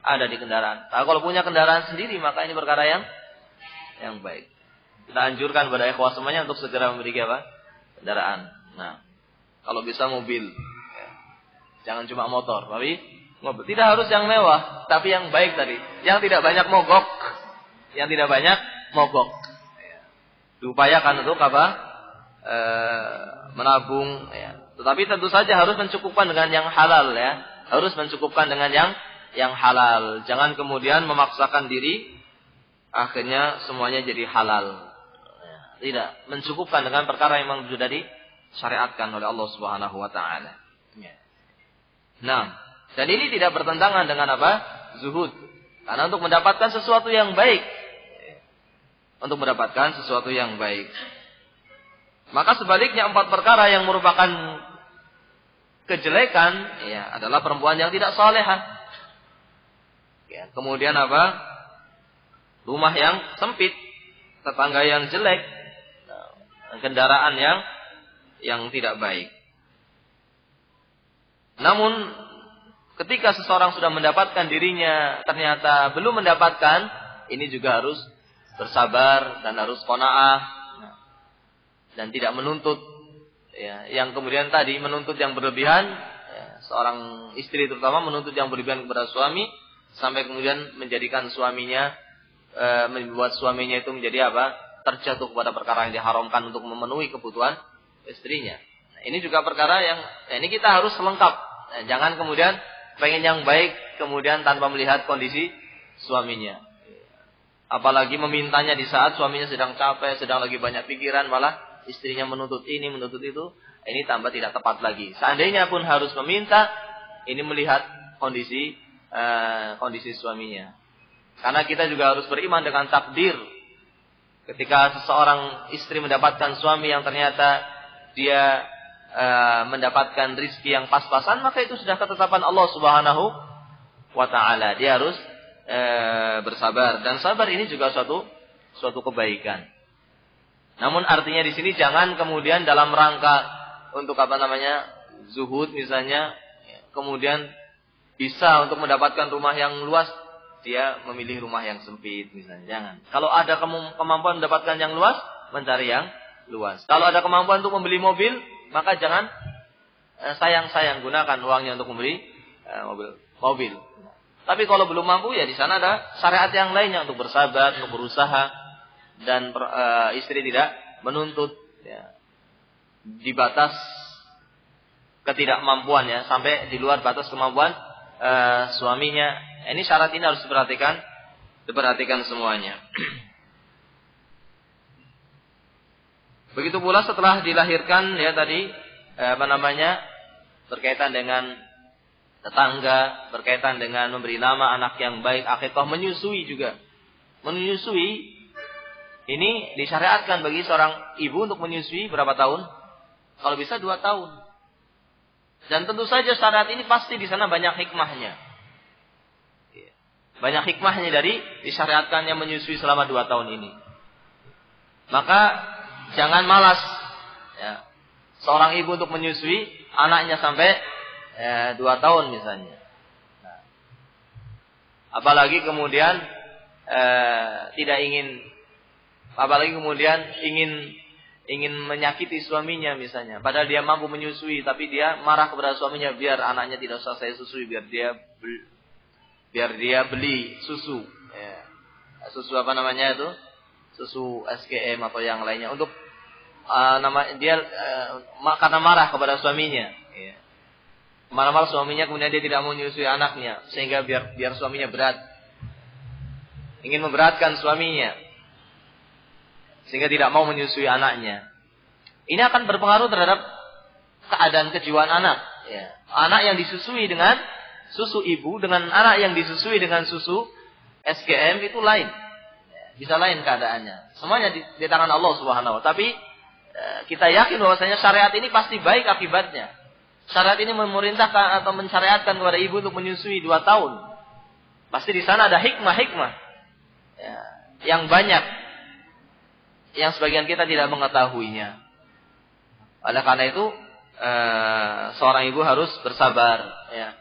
ada di kendaraan. Nah, kalau punya kendaraan sendiri, maka ini perkara yang baik. Kita anjurkan pada ikhwah semuanya untuk segera memiliki apa? Kendaraan. Nah, kalau bisa mobil, ya. Jangan cuma motor, tapi mobil. Tidak harus yang mewah, tapi yang baik tadi, yang tidak banyak mogok, yang tidak banyak mogok. Diupayakan untuk apa? Menabung. Ya. Tetapi tentu saja harus mencukupkan dengan yang halal ya. Harus mencukupkan dengan yang halal. Jangan kemudian memaksakan diri akhirnya semuanya jadi halal. Tidak, mencukupkan dengan perkara yang memang sudah disyariatkan oleh Allah Subhanahu wa taala. Nah, dan ini tidak bertentangan dengan apa? Zuhud. Karena untuk mendapatkan sesuatu yang baik. Untuk mendapatkan sesuatu yang baik. Maka sebaliknya 4 perkara yang merupakan kejelekan ya adalah perempuan yang tidak salehah. Ya, kemudian apa? Rumah yang sempit, tetangga yang jelek, kendaraan yang tidak baik. Namun ketika seseorang sudah mendapatkan dirinya ternyata belum mendapatkan, ini juga harus bersabar dan harus qanaah dan tidak menuntut ya, yang kemudian tadi menuntut yang berlebihan ya, seorang istri terutama menuntut yang berlebihan kepada suami sampai kemudian menjadikan suaminya membuat suaminya itu menjadi apa? Terjatuh kepada perkara yang diharamkan untuk memenuhi kebutuhan istrinya. Nah, ini juga perkara yang ini kita harus lengkap. Nah, jangan kemudian pengen yang baik kemudian tanpa melihat kondisi suaminya. Apalagi memintanya di saat suaminya sedang capek, sedang lagi banyak pikiran, malah istrinya menuntut ini, menuntut itu. Ini tambah tidak tepat lagi. Seandainya pun harus meminta, ini melihat kondisi suaminya. Karena kita juga harus beriman dengan takdir. Ketika seseorang istri mendapatkan suami yang ternyata dia mendapatkan rizki yang pas-pasan, maka itu sudah ketetapan Allah Subhanahu wa taala. Dia harus bersabar, dan sabar ini juga suatu kebaikan. Namun artinya di sini jangan kemudian dalam rangka untuk zuhud misalnya, kemudian bisa untuk mendapatkan rumah yang luas dia memilih rumah yang sempit misalnya. Jangan. Kalau ada kemampuan mendapatkan yang luas, mencari yang luas. Kalau ada kemampuan untuk membeli mobil, maka jangan sayang-sayang gunakan uangnya untuk membeli mobil. Tapi kalau belum mampu, ya di sana ada syariat yang lainnya untuk bersabar, untuk berusaha, dan istri tidak menuntut ya, di batas ketidakmampuan ya, sampai di luar batas kemampuan suaminya. Ini syarat ini harus diperhatikan semuanya. Begitu pula setelah dilahirkan ya tadi berkaitan dengan tetangga, berkaitan dengan memberi nama anak yang baik, akikah, menyusui juga. Menyusui ini disyariatkan bagi seorang ibu untuk menyusui berapa tahun? Kalau bisa 2 tahun. Dan tentu saja syariat ini pasti di sana banyak hikmahnya. Banyak hikmahnya dari disyariatkannya menyusui selama 2 tahun ini. Maka jangan malas ya, seorang ibu untuk menyusui anaknya sampai 2 tahun misalnya. Nah, apalagi kemudian ingin menyakiti suaminya misalnya. Padahal dia mampu menyusui, tapi dia marah kepada suaminya, biar anaknya tidak usah saya susui, biar dia beli susu, ya. Susu susu SKM atau yang lainnya untuk karena marah kepada suaminya. Ya. Marah-marah suaminya, kemudian dia tidak mau menyusui anaknya, sehingga biar suaminya berat, ingin memberatkan suaminya, sehingga tidak mau menyusui anaknya. Ini akan berpengaruh terhadap keadaan kejiwaan anak. Ya. Anak yang disusui dengan susu ibu dengan anak yang disusui dengan susu SGM itu lain. Bisa lain keadaannya. Semuanya di tangan Allah Subhanahu wa taala. Tapi kita yakin bahwasanya syariat ini pasti baik akibatnya. Syariat ini memerintahkan atau mensyariatkan kepada ibu untuk menyusui 2 tahun. Pasti di sana ada hikmah-hikmah ya, yang banyak, yang sebagian kita tidak mengetahuinya. Oleh karena itu seorang ibu harus bersabar ya.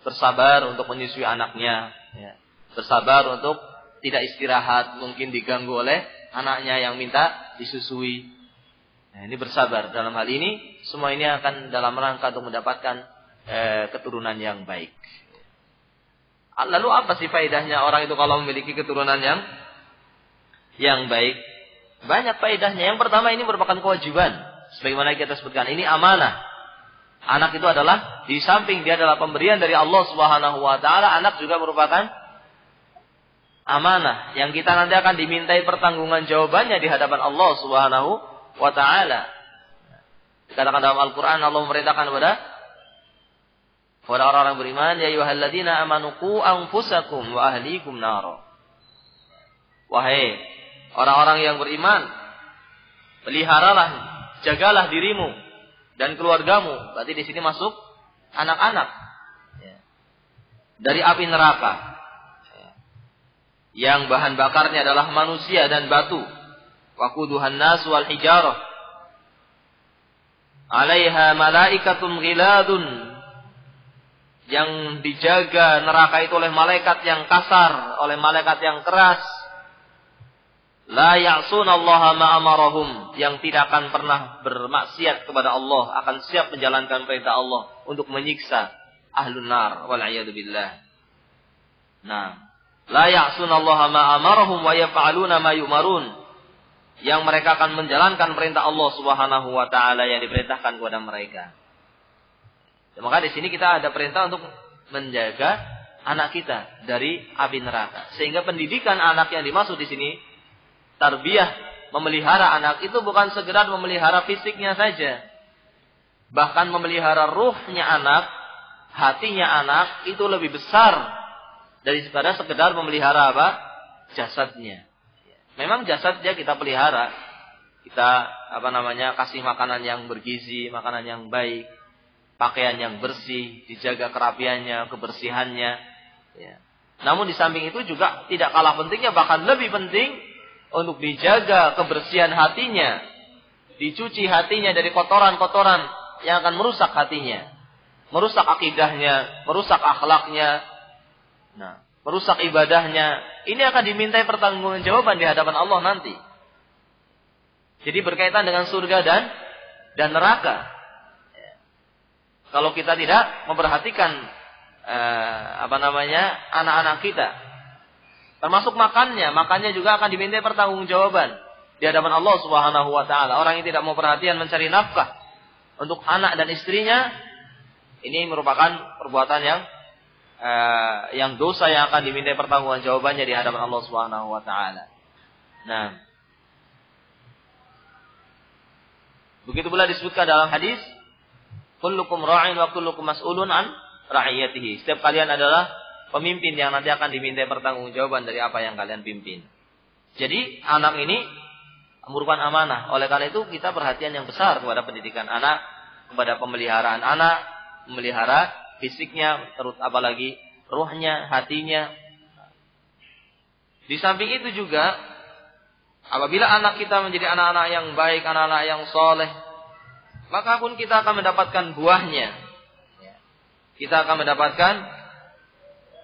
Bersabar untuk menyusui anaknya ya. Bersabar untuk tidak istirahat, mungkin diganggu oleh anaknya yang minta disusui. Nah, ini bersabar. Dalam hal ini semua ini akan dalam rangka untuk mendapatkan keturunan yang baik. Lalu apa sih faedahnya orang itu kalau memiliki keturunan yang baik? Banyak faedahnya. Yang pertama, ini merupakan kewajiban. Sebagaimana kita sebutkan, ini amanah. Anak itu adalah, di samping dia adalah pemberian dari Allah Subhanahu wa taala, anak juga merupakan amanah yang kita nanti akan dimintai pertanggungan jawabannya di hadapan Allah Subhanahu wa taala. Dikatakan dalam Al-Qur'an, Allah memerintahkan kepada orang-orang beriman, ya ayyuhalladzina amanu qu anfusakum wa ahlikum nar. Wahai orang-orang yang beriman, peliharalah, jagalah dirimu dan keluargamu. Berarti di sini masuk anak-anak dari api neraka. Yang bahan bakarnya adalah manusia dan batu. Waquduhan nas wal hijarah. 'Alaiha malaikatun ghiladun. Yang dijaga neraka itu oleh malaikat yang kasar, oleh malaikat yang keras. La ya'sunallaha ma amarahum, yang tidak akan pernah bermaksiat kepada Allah, akan siap menjalankan perintah Allah untuk menyiksa ahlun nar wal a'yadu billah. Nah, la ya'sunallaha ma amarahum wa yaf'aluna ma yumarun, yang mereka akan menjalankan perintah Allah Subhanahu wa taala yang diperintahkan kepada mereka. Maka di sini kita ada perintah untuk menjaga anak kita dari api neraka. Sehingga pendidikan anak yang dimaksud di sini, tarbiyah, memelihara anak itu bukan sekedar memelihara fisiknya saja. Bahkan memelihara ruhnya anak, hatinya anak itu lebih besar daripada sekedar memelihara apa? Jasadnya. Memang jasadnya kita pelihara. Kita kasih makanan yang bergizi, makanan yang baik, pakaian yang bersih, dijaga kerapiannya, kebersihannya. Ya. Namun di samping itu juga tidak kalah pentingnya, bahkan lebih penting untuk dijaga kebersihan hatinya, dicuci hatinya dari kotoran-kotoran yang akan merusak hatinya, merusak akidahnya, merusak akhlaknya. Nah, merusak ibadahnya, ini akan dimintai pertanggungjawaban di hadapan Allah nanti. Jadi berkaitan dengan surga dan neraka. Kalau kita tidak memperhatikan anak-anak kita, termasuk makannya juga akan dimintai pertanggungjawaban di hadapan Allah Subhanahu wa taala. Orang yang tidak mau perhatian mencari nafkah untuk anak dan istrinya, ini merupakan perbuatan yang dosa yang akan dimintai pertanggungan jawabannya di hadapan Allah Subhanahu wa taala. Nah, begitu pula disebutkan dalam hadis, kullukum ra'in wa kullukum mas'ulun an ra'iyatihi. Setiap kalian adalah pemimpin yang nanti akan dimintai pertanggungjawaban dari apa yang kalian pimpin. Jadi anak ini merupakan amanah. Oleh karena itu kita perhatian yang besar kepada pendidikan anak, kepada pemeliharaan anak, memelihara fisiknya, terus apalagi ruhnya, hatinya. Di samping itu juga, apabila anak kita menjadi anak-anak yang baik, anak-anak yang soleh, maka pun kita akan mendapatkan buahnya. Kita akan mendapatkan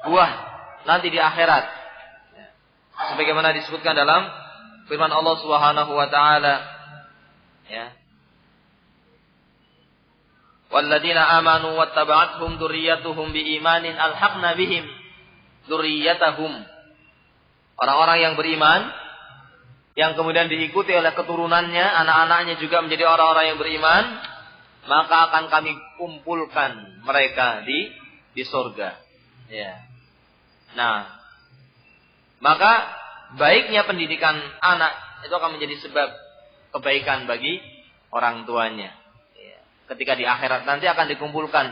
buah nanti di akhirat. Sebagaimana disebutkan dalam firman Allah Subhanahu wa taala, ya. Walladzina amanu wattaba'athum dzurriyyatuhum biimanin alhaqna bihim dzurriyyatahum. Orang-orang yang beriman yang kemudian diikuti oleh keturunannya, anak-anaknya juga menjadi orang-orang yang beriman, maka akan kami kumpulkan mereka di surga. Ya. Nah, maka baiknya pendidikan anak itu akan menjadi sebab kebaikan bagi orang tuanya. Ketika di akhirat nanti akan dikumpulkan.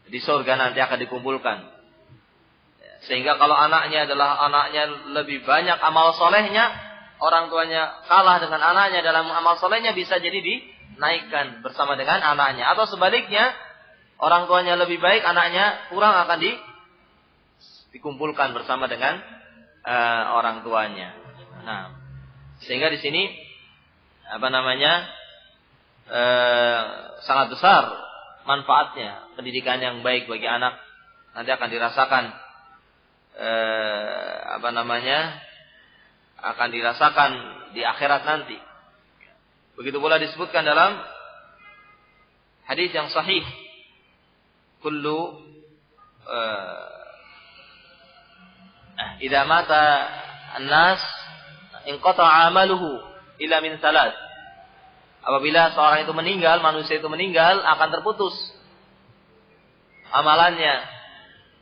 Di surga nanti akan dikumpulkan. Sehingga kalau anaknya lebih banyak amal solehnya, orang tuanya kalah dengan anaknya dalam amal solehnya, bisa jadi dinaikkan bersama dengan anaknya. Atau sebaliknya, orang tuanya lebih baik, anaknya kurang, akan dikumpulkan bersama dengan orang tuanya. Nah, sehingga di sini sangat besar manfaatnya pendidikan yang baik bagi anak, nanti akan dirasakan akan dirasakan di akhirat nanti. Begitu pula disebutkan dalam hadis yang sahih, idza mata an-nas inqata'a 'amaluhu illa min salat. Apabila seorang itu meninggal, manusia itu meninggal, akan terputus amalannya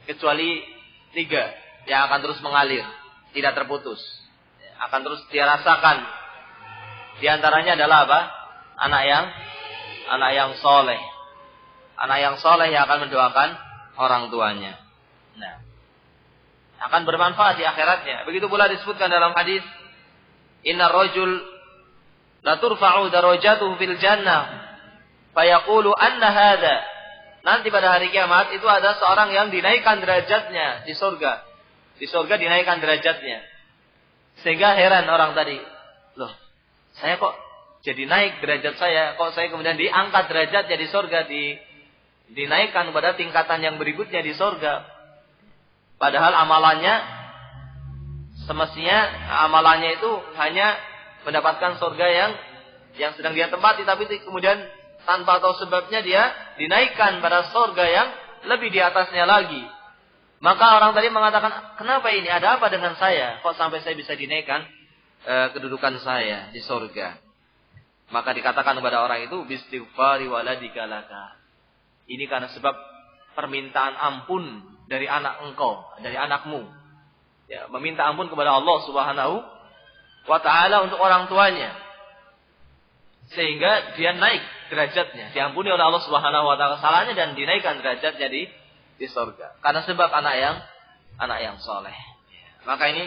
kecuali 3 yang akan terus mengalir, tidak terputus. Akan terus dia rasakan. Di antaranya adalah apa? Anak yang soleh. Anak yang soleh yang akan mendoakan orang tuanya. Nah, akan bermanfaat di akhiratnya. Begitu pula disebutkan dalam hadis, inna rajul la turfa'u darajatuhu fil jannah fayaqulu anna hadha. Nanti pada hari kiamat itu ada seorang yang dinaikkan derajatnya di surga. Di surga dinaikkan derajatnya. Sehingga heran orang tadi, loh, saya kok jadi naik derajat saya, kok saya kemudian diangkat derajatnya di surga, dinaikkan pada tingkatan yang berikutnya di surga. Padahal semestinya amalannya itu hanya mendapatkan surga yang sedang dia tempati, tapi kemudian tanpa tahu sebabnya dia dinaikkan pada surga yang lebih di atasnya lagi. Maka orang tadi mengatakan, kenapa ini? Ada apa dengan saya? Kok sampai saya bisa dinaikkan kedudukan saya di surga? Maka dikatakan kepada orang itu, bistighfari waladika laka. Ini karena sebab permintaan ampun dari anak engkau, dari anakmu. Ya, meminta ampun kepada Allah Subhanahu wa ta'ala untuk orang tuanya. Sehingga dia naik derajatnya, diampuni oleh Allah Subhanahu wa ta'ala salahnya dan dinaikkan derajatnya di surga. Karena sebab anak yang soleh. Maka ini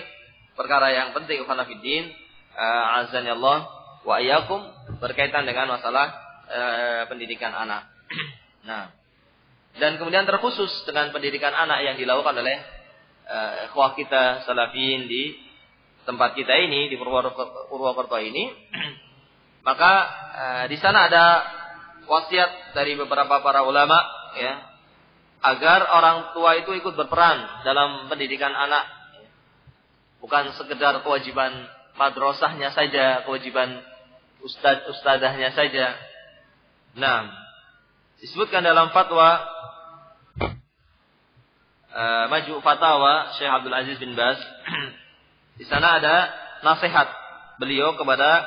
perkara yang penting ikhwan fillah, azani Allah wa iyyakum, berkaitan dengan masalah pendidikan anak. Nah, dan kemudian terkhusus dengan pendidikan anak yang dilakukan oleh ikhwah kita salafiyin di tempat kita ini, di Purwokerto ini. Maka di sana ada wasiat dari beberapa para ulama, ya, agar orang tua itu ikut berperan dalam pendidikan anak. Bukan sekedar kewajiban madrasahnya saja, kewajiban ustadzahnya saja. Nah, disebutkan dalam fatwa Maju Fatawa Syekh Abdul Aziz bin Baz. Di sana ada nasihat beliau kepada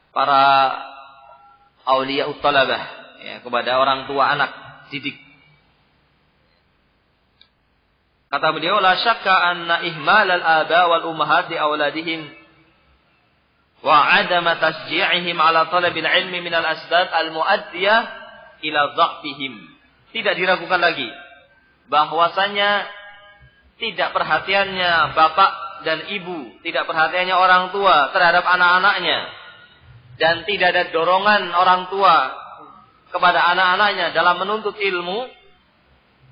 para auliya uttalabah, ya, kepada orang tua anak didik. Kata beliau, la syakka anna ihmal al-aba wal ummahat li auladihim wa adama tasji'ihim ala talabil ilmi min al-asbab al-muaddiyah ila dha'fihim. Tidak diragukan lagi bahwasanya tidak perhatiannya bapak dan ibu, tidak perhatiannya orang tua terhadap anak-anaknya, dan tidak ada dorongan orang tua kepada anak-anaknya dalam menuntut ilmu,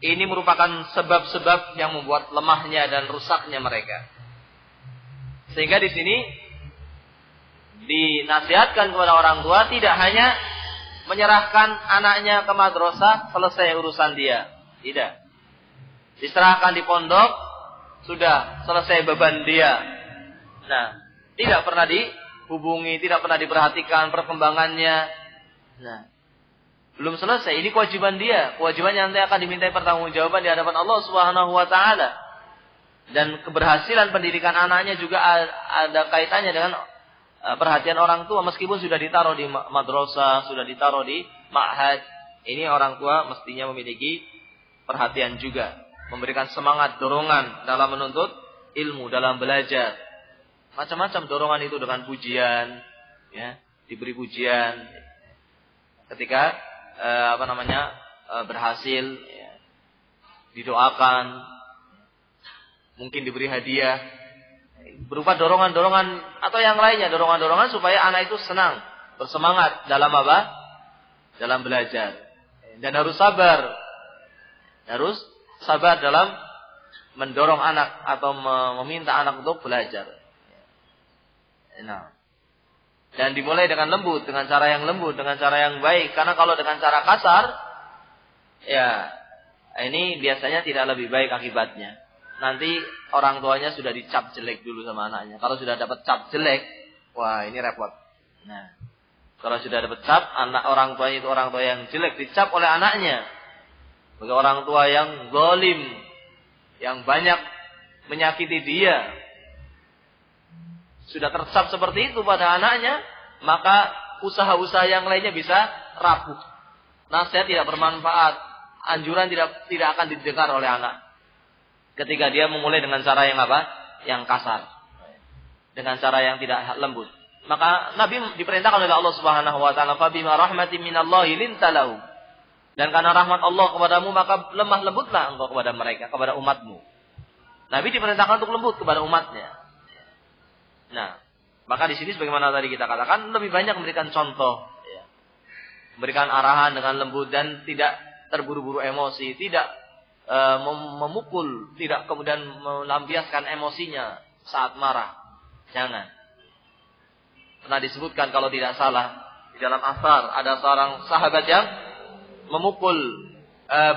ini merupakan sebab-sebab yang membuat lemahnya dan rusaknya mereka. Sehingga di sini dinasihatkan kepada orang tua tidak hanya menyerahkan anaknya ke madrasah, selesai urusan dia. Tidak. Diserahkan di pondok, sudah selesai beban dia. Nah, tidak pernah dihubungi, tidak pernah diperhatikan perkembangannya. Nah, belum selesai. Ini kewajiban dia. Kewajiban yang nanti akan dimintai pertanggungjawaban di hadapan Allah Subhanahu wa ta'ala. Dan keberhasilan pendidikan anaknya juga ada kaitannya dengan perhatian orang tua. Meskipun sudah ditaruh di madrasah, sudah ditaruh di ma'had, ini orang tua mestinya memiliki perhatian juga. Memberikan semangat, dorongan dalam menuntut ilmu, dalam belajar. Macam-macam dorongan itu dengan pujian, ya, diberi pujian. Ketika berhasil, ya, didoakan, mungkin diberi hadiah, berupa dorongan-dorongan atau yang lainnya, dorongan-dorongan supaya anak itu senang, bersemangat dalam apa? Dalam belajar. Dan harus sabar. Harus sabar dalam mendorong anak atau meminta anak untuk belajar. Nah, dan dimulai dengan lembut, dengan cara yang lembut, dengan cara yang baik. Karena kalau dengan cara kasar, ya ini biasanya tidak lebih baik akibatnya. Nanti orang tuanya sudah dicap jelek dulu sama anaknya. Kalau sudah dapat cap jelek, wah ini repot. Nah, kalau sudah dapat cap, anak orang tuanya itu orang tua yang jelek, dicap oleh anaknya. Bagi orang tua yang zalim, yang banyak menyakiti dia, sudah tercap seperti itu pada anaknya, maka usaha-usaha yang lainnya bisa rapuh. Nasihat tidak bermanfaat, anjuran tidak akan didengar oleh anak. Ketika dia memulai dengan cara yang apa? Yang kasar. Dengan cara yang tidak lembut. Maka Nabi diperintahkan oleh Allah Subhanahu wa taala, "Fa bima rahmatin minallahi linta lahum." Dan karena rahmat Allah kepadamu, maka lemah lembutlah engkau kepada mereka, kepada umatmu. Nabi diperintahkan untuk lembut kepada umatnya. Nah, maka di sini sebagaimana tadi kita katakan, lebih banyak memberikan contoh, ya. Memberikan arahan dengan lembut dan tidak terburu-buru emosi, tidak memukul, tidak kemudian melampiaskan emosinya saat marah. Jangan. Pernah disebutkan kalau tidak salah di dalam asar ada seorang sahabat yang memukul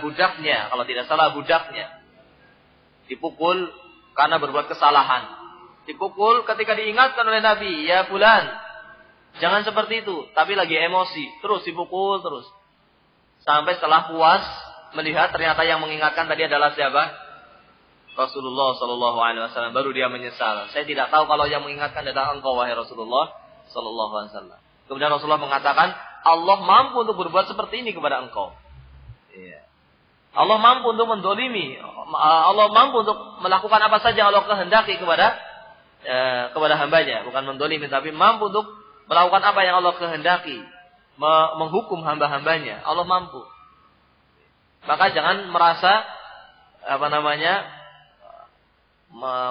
budaknya, kalau tidak salah budaknya. Dipukul karena berbuat kesalahan. Dipukul ketika diingatkan oleh Nabi, "Ya fulan, jangan seperti itu." Tapi lagi emosi, terus dipukul terus. Sampai setelah puas melihat ternyata yang mengingatkan tadi adalah siapa? Rasulullah sallallahu alaihi wasallam. Baru dia menyesal. "Saya tidak tahu kalau yang mengingatkan adalah engkau, wahai Rasulullah sallallahu alaihi wasallam." Kemudian Rasulullah mengatakan, "Allah mampu untuk berbuat seperti ini kepada engkau." Iya. Allah mampu untuk mendolimi. Allah mampu untuk melakukan apa saja yang Allah kehendaki kepada hambanya. Bukan mendolimi, tapi mampu untuk melakukan apa yang Allah kehendaki. Menghukum hamba-hambanya. Allah mampu. Maka jangan merasa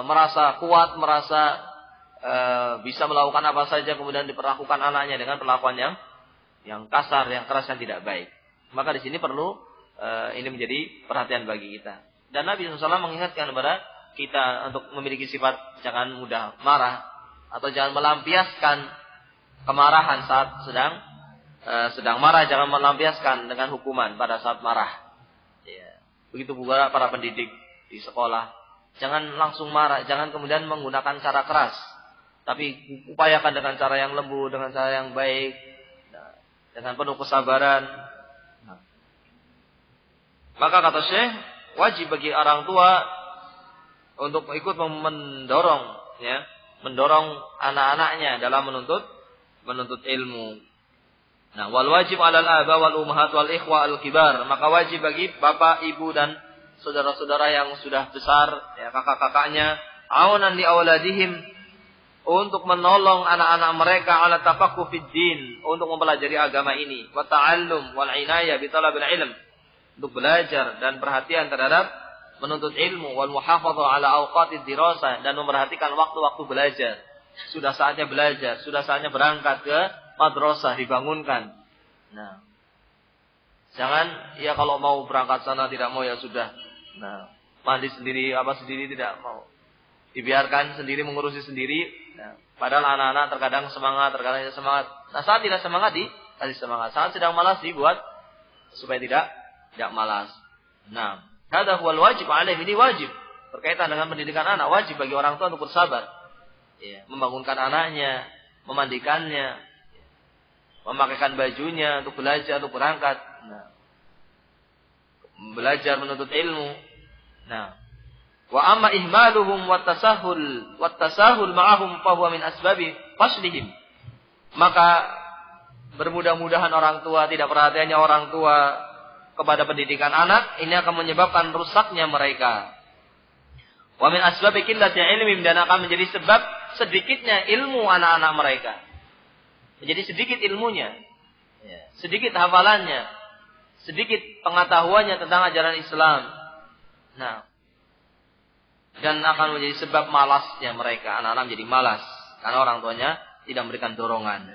merasa kuat, merasa bisa melakukan apa saja, kemudian diperlakukan anaknya dengan perlakuan yang kasar, yang keras, yang tidak baik. Maka di sini perlu ini menjadi perhatian bagi kita. Dan Nabi SAW mengingatkan kepada kita untuk memiliki sifat jangan mudah marah atau jangan melampiaskan kemarahan saat sedang marah, jangan melampiaskan dengan hukuman pada saat marah. Ya. Begitu pula para pendidik di sekolah. Jangan langsung marah, jangan kemudian menggunakan cara keras. Tapi upayakan dengan cara yang lembut, dengan cara yang baik, dengan penuh kesabaran. Maka kata Syekh, wajib bagi orang tua untuk ikut mendorong anak-anaknya dalam menuntut ilmu. Nah, wal wajib 'alal aba wal ummahat wal ikhwa al kibar. Maka wajib bagi bapak, ibu dan saudara-saudara yang sudah besar, ya, kakak-kakaknya, aunan li auladihim, untuk menolong anak-anak mereka ala tafaqquh fid din, untuk mempelajari agama ini, wa ta'allum wal inayah bi talabil ilm, untuk belajar dan perhatian terhadap menuntut ilmu, wal muhafadzah ala awqatid dirasah, dan memperhatikan waktu-waktu belajar. Sudah saatnya belajar, sudah saatnya berangkat ke madrasah, dibangunkan. Nah, jangan ya kalau mau berangkat sana tidak mau ya sudah. Nah, mandi sendiri tidak mau. Dibiarkan sendiri, mengurusi sendiri. Nah, padahal anak-anak terkadang semangat, terkadang tidak semangat. Nah, saat tidak semangat dikasih semangat. Saat sedang malas dibuat supaya tidak malas. Nah, hadza huwal wajib alaih, ini wajib. Berkaitan dengan pendidikan anak, wajib bagi orang tua untuk bersabar. Ya, membangunkan anaknya, memandikannya, memakaikan bajunya untuk belajar, untuk berangkat. Nah, belajar menuntut ilmu. Nah, wa amma ihmaluhum wat tasahul ma'ahum fa huwa min asbabi faslihim. Maka bermudah-mudahan orang tua, tidak perhatiannya orang tua kepada pendidikan anak, ini akan menyebabkan rusaknya mereka. Wa min asbabi qillati ilmihim, dan akan menjadi sebab sedikitnya ilmu anak-anak mereka. Menjadi sedikit ilmunya, sedikit hafalannya, sedikit pengetahuannya tentang ajaran Islam. Nah, dan akan menjadi sebab malasnya mereka. Anak-anak menjadi malas karena orang tuanya tidak memberikan dorongan.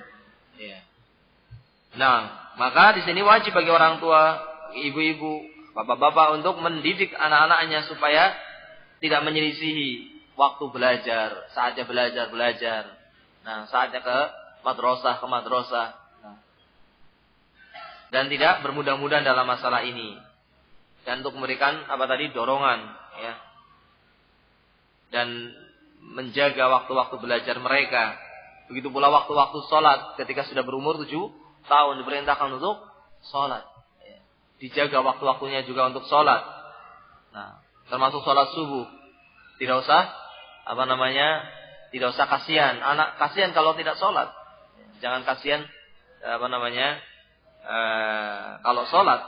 Nah, maka di sini wajib bagi orang tua, ibu-ibu, bapak-bapak untuk mendidik anak-anaknya supaya tidak menyelisihi waktu belajar, saatnya belajar. Nah, saatnya ke madrasah. Nah. Dan tidak bermudah-mudahan dalam masalah ini. Dan untuk memberikan dorongan, ya. Dan menjaga waktu-waktu belajar mereka. Begitu pula waktu-waktu sholat. Ketika sudah berumur 7 tahun diperintahkan untuk sholat. Ya. Dijaga waktu-waktunya juga untuk sholat. Nah, termasuk sholat subuh. Tidak usah tidak usah kasihan. Anak kasihan kalau tidak sholat. Jangan kasihan kalau sholat.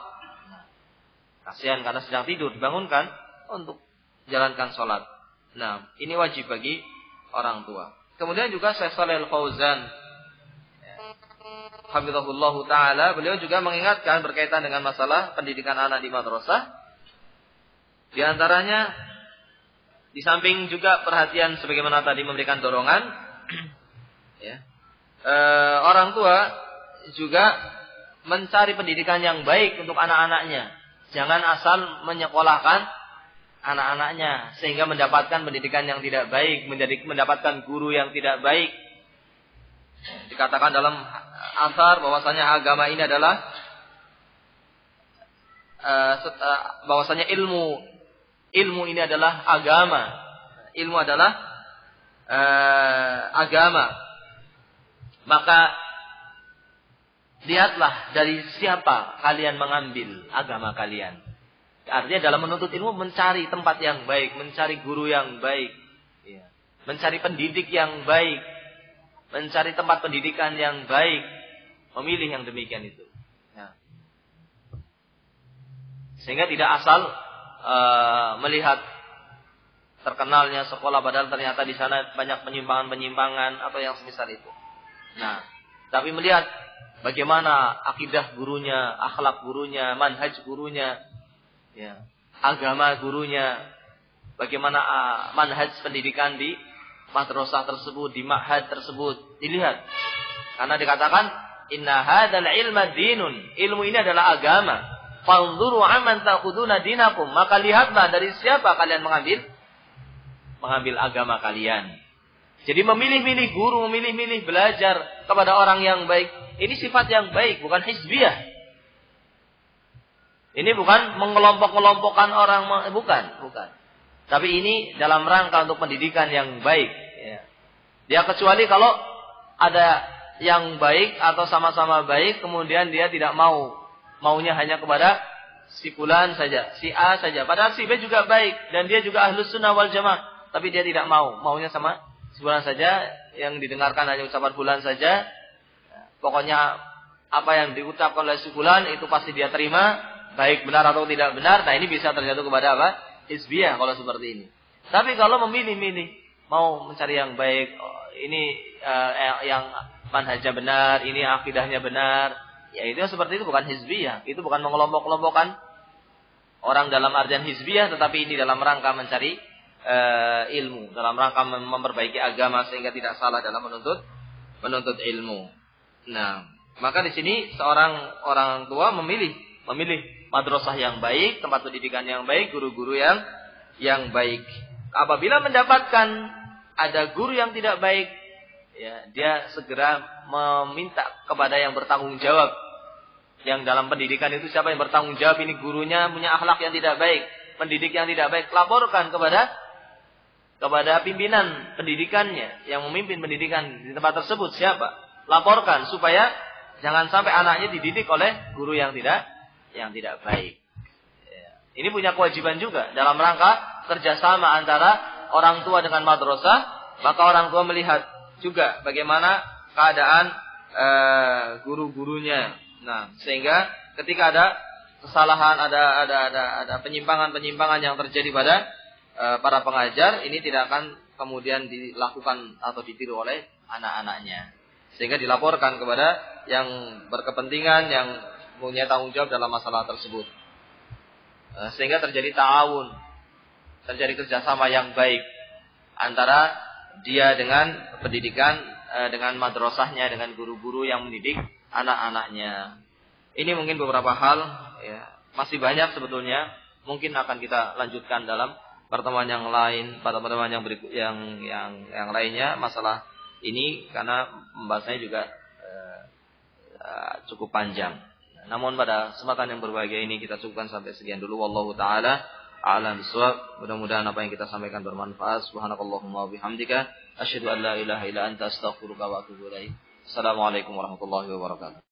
Kasihan karena sedang tidur, dibangunkan untuk jalankan sholat. Nah, ini wajib bagi orang tua. Kemudian juga Syekh Shalih Al-Fauzan, hafizahullahu ta'ala, beliau juga mengingatkan berkaitan dengan masalah pendidikan anak di madrasah. Di antaranya, di samping juga perhatian sebagaimana tadi memberikan dorongan, orang tua juga mencari pendidikan yang baik untuk anak-anaknya. Jangan asal menyekolahkan anak-anaknya sehingga mendapatkan pendidikan yang tidak baik, mendapatkan guru yang tidak baik. Dikatakan dalam asar bahwasanya agama ini adalah bahwasanya ilmu ini adalah agama. Ilmu adalah agama. Maka lihatlah dari siapa kalian mengambil agama kalian. Artinya dalam menuntut ilmu mencari tempat yang baik, mencari guru yang baik, mencari pendidik yang baik, mencari tempat pendidikan yang baik, memilih yang demikian itu. Sehingga tidak asal melihat terkenalnya sekolah padahal ternyata di sana banyak penyimpangan-penyimpangan atau yang semisal itu. Nah, tapi melihat bagaimana akidah gurunya, akhlak gurunya, manhaj gurunya, agama gurunya, bagaimana manhaj pendidikan di madrasah tersebut, di ma'had tersebut, dilihat. Karena dikatakan inna hadzal ilma dinun, ilmu ini adalah agama. Fanzuru amman ta'khuduna dinakum, maka lihatlah dari siapa kalian mengambil agama kalian. Jadi memilih-milih guru, memilih-milih belajar kepada orang yang baik. Ini sifat yang baik, bukan hizbiyah. Ini bukan mengelompok-kelompokkan orang, bukan. Tapi ini dalam rangka untuk pendidikan yang baik. Dia kecuali kalau ada yang baik atau sama-sama baik, kemudian dia tidak maunya hanya kepada si fulan saja, si A saja. Padahal si B juga baik dan dia juga ahlus sunnah wal jamaah, tapi dia tidak maunya sama si fulan saja, yang didengarkan hanya ucapan fulan saja. Pokoknya apa yang diucapkan oleh si fulan itu pasti dia terima, baik benar atau tidak benar. Nah, ini bisa terjatuh kepada apa? Hizbiyah kalau seperti ini. Tapi kalau memilih-milih, mau mencari yang baik, ini yang manhajnya benar, ini akidahnya benar, ya itu seperti itu bukan hizbiyah. Itu bukan mengelompok-kelompokkan orang dalam artian hizbiyah, tetapi ini dalam rangka mencari ilmu, dalam rangka memperbaiki agama sehingga tidak salah dalam menuntut ilmu. Nah, maka di sini seorang orang tua memilih madrasah yang baik, tempat pendidikan yang baik, guru-guru yang baik. Apabila mendapatkan ada guru yang tidak baik, dia segera meminta kepada yang bertanggung jawab. Yang dalam pendidikan itu siapa yang bertanggung jawab, ini gurunya punya akhlak yang tidak baik, pendidik yang tidak baik, laporkan kepada pimpinan pendidikannya yang memimpin pendidikan di tempat tersebut siapa. Laporkan supaya jangan sampai anaknya dididik oleh guru yang tidak baik. Ini punya kewajiban juga dalam rangka kerjasama antara orang tua dengan madrasah. Maka orang tua melihat juga bagaimana keadaan guru-gurunya. Nah, sehingga ketika ada kesalahan, ada penyimpangan-penyimpangan yang terjadi pada para pengajar, ini tidak akan kemudian dilakukan atau ditiru oleh anak-anaknya. Sehingga dilaporkan kepada yang berkepentingan, yang punya tanggung jawab dalam masalah tersebut. Sehingga terjadi ta'awun, terjadi kerjasama yang baik antara dia dengan pendidikan, dengan madrasahnya, dengan guru-guru yang mendidik anak-anaknya. Ini mungkin beberapa hal, masih banyak sebetulnya. Mungkin akan kita lanjutkan dalam pertemuan yang lain, pada pertemuan yang berikut, yang lainnya masalah ini, karena pembahasannya juga cukup panjang. Namun pada kesempatan yang berbahagia ini kita cukupkan sampai sekian dulu. Wallahu taala a'lam bishawab. Mudah-mudahan apa yang kita sampaikan bermanfaat. Subhanakallahumma wa bihamdika asyhadu an la ilaha illa anta astaghfiruka wa atubu ilaik. Assalamualaikum warahmatullahi wabarakatuh.